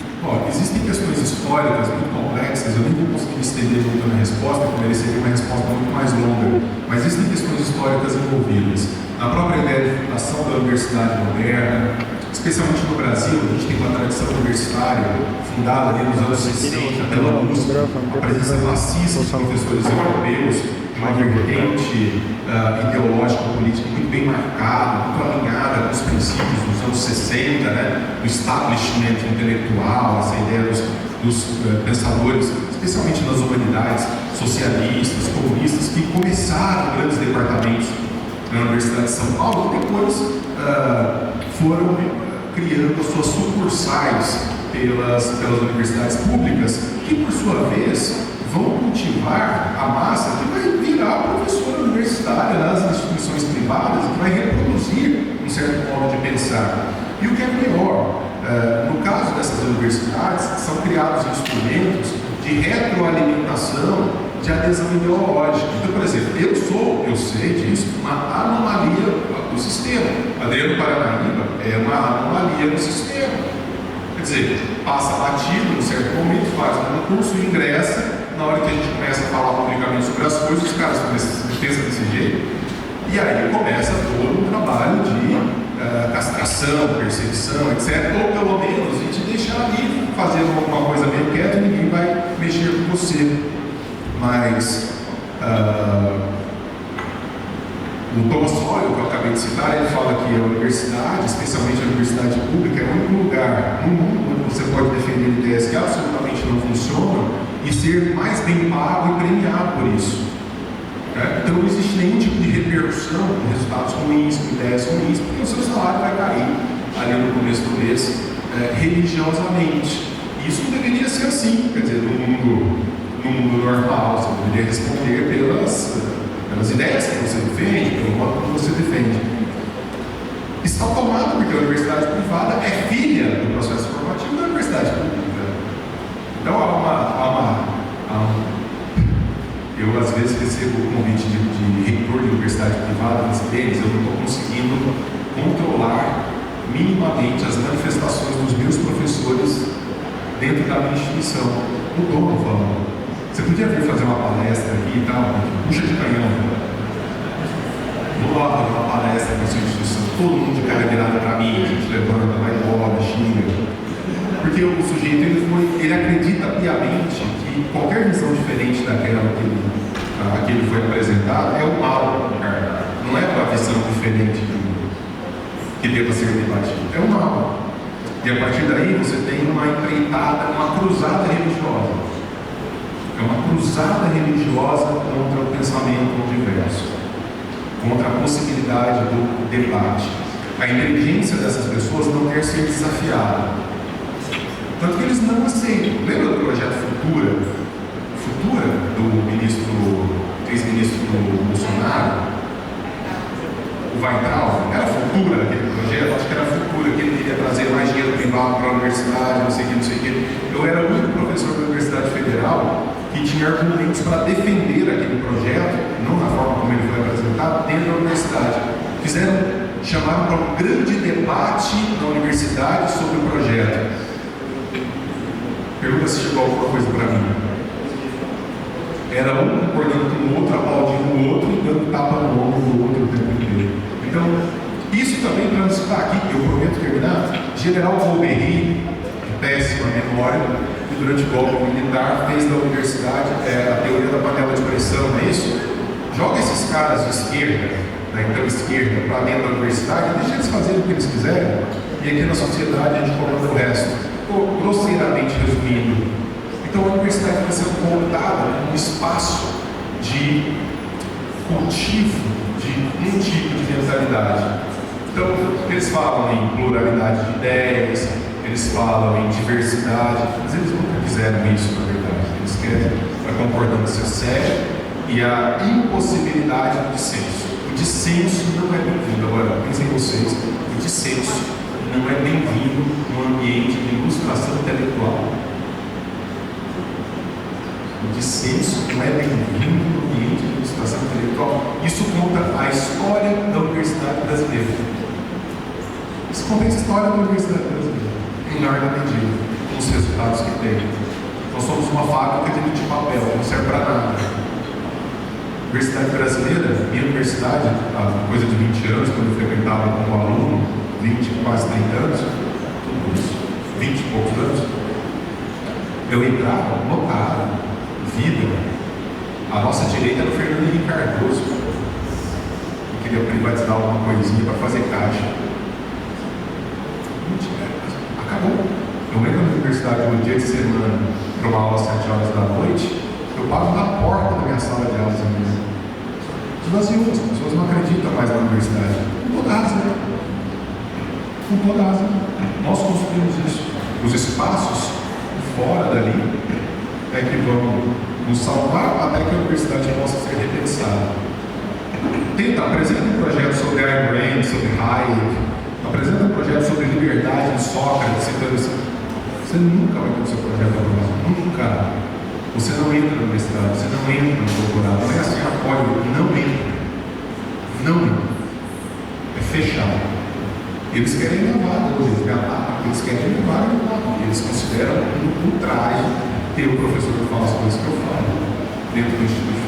Existem questões históricas muito complexas, eu nem vou conseguir estender muito na resposta, porque mereceria uma resposta muito mais longa, mas existem questões históricas envolvidas. Na própria ideia de fundação da universidade moderna, especialmente no Brasil, a gente tem uma tradição universitária fundada ali nos anos 60 pela USP, a presença maciça de professores europeus, uma vertente ideológica política muito bem marcada, muito alinhada com os princípios dos anos 60, né? Do establishment intelectual, essa ideia dos pensadores, especialmente nas humanidades, socialistas, comunistas, que começaram grandes departamentos na Universidade de São Paulo e depois foram criando as suas sucursais pelas universidades públicas, que por sua vez vão cultivar a massa que vai virar professora universitária nas instituições privadas, que vai reproduzir um certo modo de pensar. E o que é pior, no caso dessas universidades, são criados instrumentos de retroalimentação, de adesão ideológica. Então, por exemplo, eu sei disso, uma anomalia do sistema. Adriano Paranaíba é uma anomalia do sistema. Quer dizer, passa batido em um certo momento, faz um curso, ingressa, na hora que a gente começa a falar publicamente sobre as coisas, os caras começam a pensar desse jeito, e aí começa todo um trabalho de castração, perseguição, etc. Ou pelo menos a gente deixar ali fazendo alguma coisa meio quieta e ninguém vai mexer com você. Mas o Thomas Sowell, que eu acabei de citar, ele fala que a universidade, especialmente a universidade pública, é o único lugar no mundo onde você pode defender ideias que absolutamente não funcionam e ser mais bem pago e premiado por isso. Então não existe nenhum tipo de repercussão com resultados ruins, com ideias ruins, porque o seu salário vai cair ali no começo do mês religiosamente. Isso não deveria ser assim, quer dizer, no mundo normal, você deveria responder pelas ideias que você defende, pelo modo que você defende. Está tomado porque a universidade privada é filha do processo formativo da universidade pública. Então eu às vezes recebo o convite de reitor de universidade privada, mas deles eu não estou conseguindo controlar minimamente as manifestações dos meus professores dentro da minha instituição. O dono falando, você podia vir fazer uma palestra aqui e tal, puxa de canhão. Vou lá fazer uma palestra na sua instituição, todo mundo de cara virada para mim, a gente levanta, vai embora, xinga. Porque o sujeito ele acredita piamente que qualquer visão diferente daquela que ele foi apresentado é o mal encarnado. Não é uma visão diferente que deva ser debatida, é o mal. E a partir daí você tem uma empreitada, uma cruzada religiosa. É uma cruzada religiosa contra o pensamento diverso, contra a possibilidade do debate. A inteligência dessas pessoas não quer ser desafiada. Tanto que eles não aceitam. Lembra do projeto Futura? Futura, do ex-ministro do Bolsonaro? O Weintraub? Era Futura aquele projeto? Acho que era Futura, que ele queria trazer mais dinheiro privado para a universidade, não sei o que. Eu era o único professor da Universidade Federal que tinha argumentos para defender aquele projeto, não na forma como ele foi apresentado, dentro da universidade. Chamaram para um grande debate na universidade sobre o projeto. Pergunta se chegou alguma coisa para mim. Era um concordando com o outro, aplaudindo o outro e dando tapa no ombro do outro o tempo inteiro. Então, isso também para nos citar aqui, eu prometo terminar, General Golbery, de péssima memória, que durante o golpe militar fez da universidade a teoria da panela de pressão, não é isso? Joga esses caras de esquerda, da então esquerda, para dentro da universidade, deixa eles fazerem o que eles quiserem, e aqui na sociedade a gente comanda o resto. Grosseiramente resumindo, então a universidade vai ser montada como um espaço de cultivo de um tipo de mentalidade. Então, eles falam em pluralidade de ideias, eles falam em diversidade, mas eles nunca fizeram isso, na verdade. Eles querem a concordância séria e a impossibilidade do dissenso. O dissenso não é bem-vindo. Agora, pensem vocês, o dissenso não é bem-vindo no ambiente de ilustração intelectual. O dissenso não é bem-vindo no ambiente de ilustração intelectual. Isso conta a história da Universidade Brasileira. Isso conta a história da Universidade Brasileira, em larga medida, com os resultados que tem. Nós somos uma fábrica de papel, não serve para nada. A Universidade Brasileira, minha universidade, há coisa de 20 anos, quando eu frequentava como aluno, 20, quase 30 anos, tudo isso, 20 e poucos anos, eu entrava, lotado, vida. A nossa direita era o Fernando Henrique Cardoso, que queria privatizar alguma coisinha para fazer caixa. Acabou. Eu lembro na universidade, no dia de semana, para uma aula às 7 horas da noite, eu pago na porta da minha sala de aulas mesmo. Esvaziou, as pessoas não acreditam mais na universidade. Com toda razão. Com toda razão. Nós construímos isso. os espaços fora dali é que vão nos salvar até que a universidade possa ser repensada. Apresenta um projeto sobre Ayn Rand, sobre Hayek, apresenta um projeto sobre liberdade de Sócrates, citando isso. Você nunca vai ter o seu projeto aprovado, nunca. Você não entra no mestrado, você não entra no doutorado, não é assim, apoio, não entra. Não entra. É fechado. Eles querem levar, eles querem levar, eles consideram um ultraje ter o professor que fala as coisas que eu falo dentro do Instituto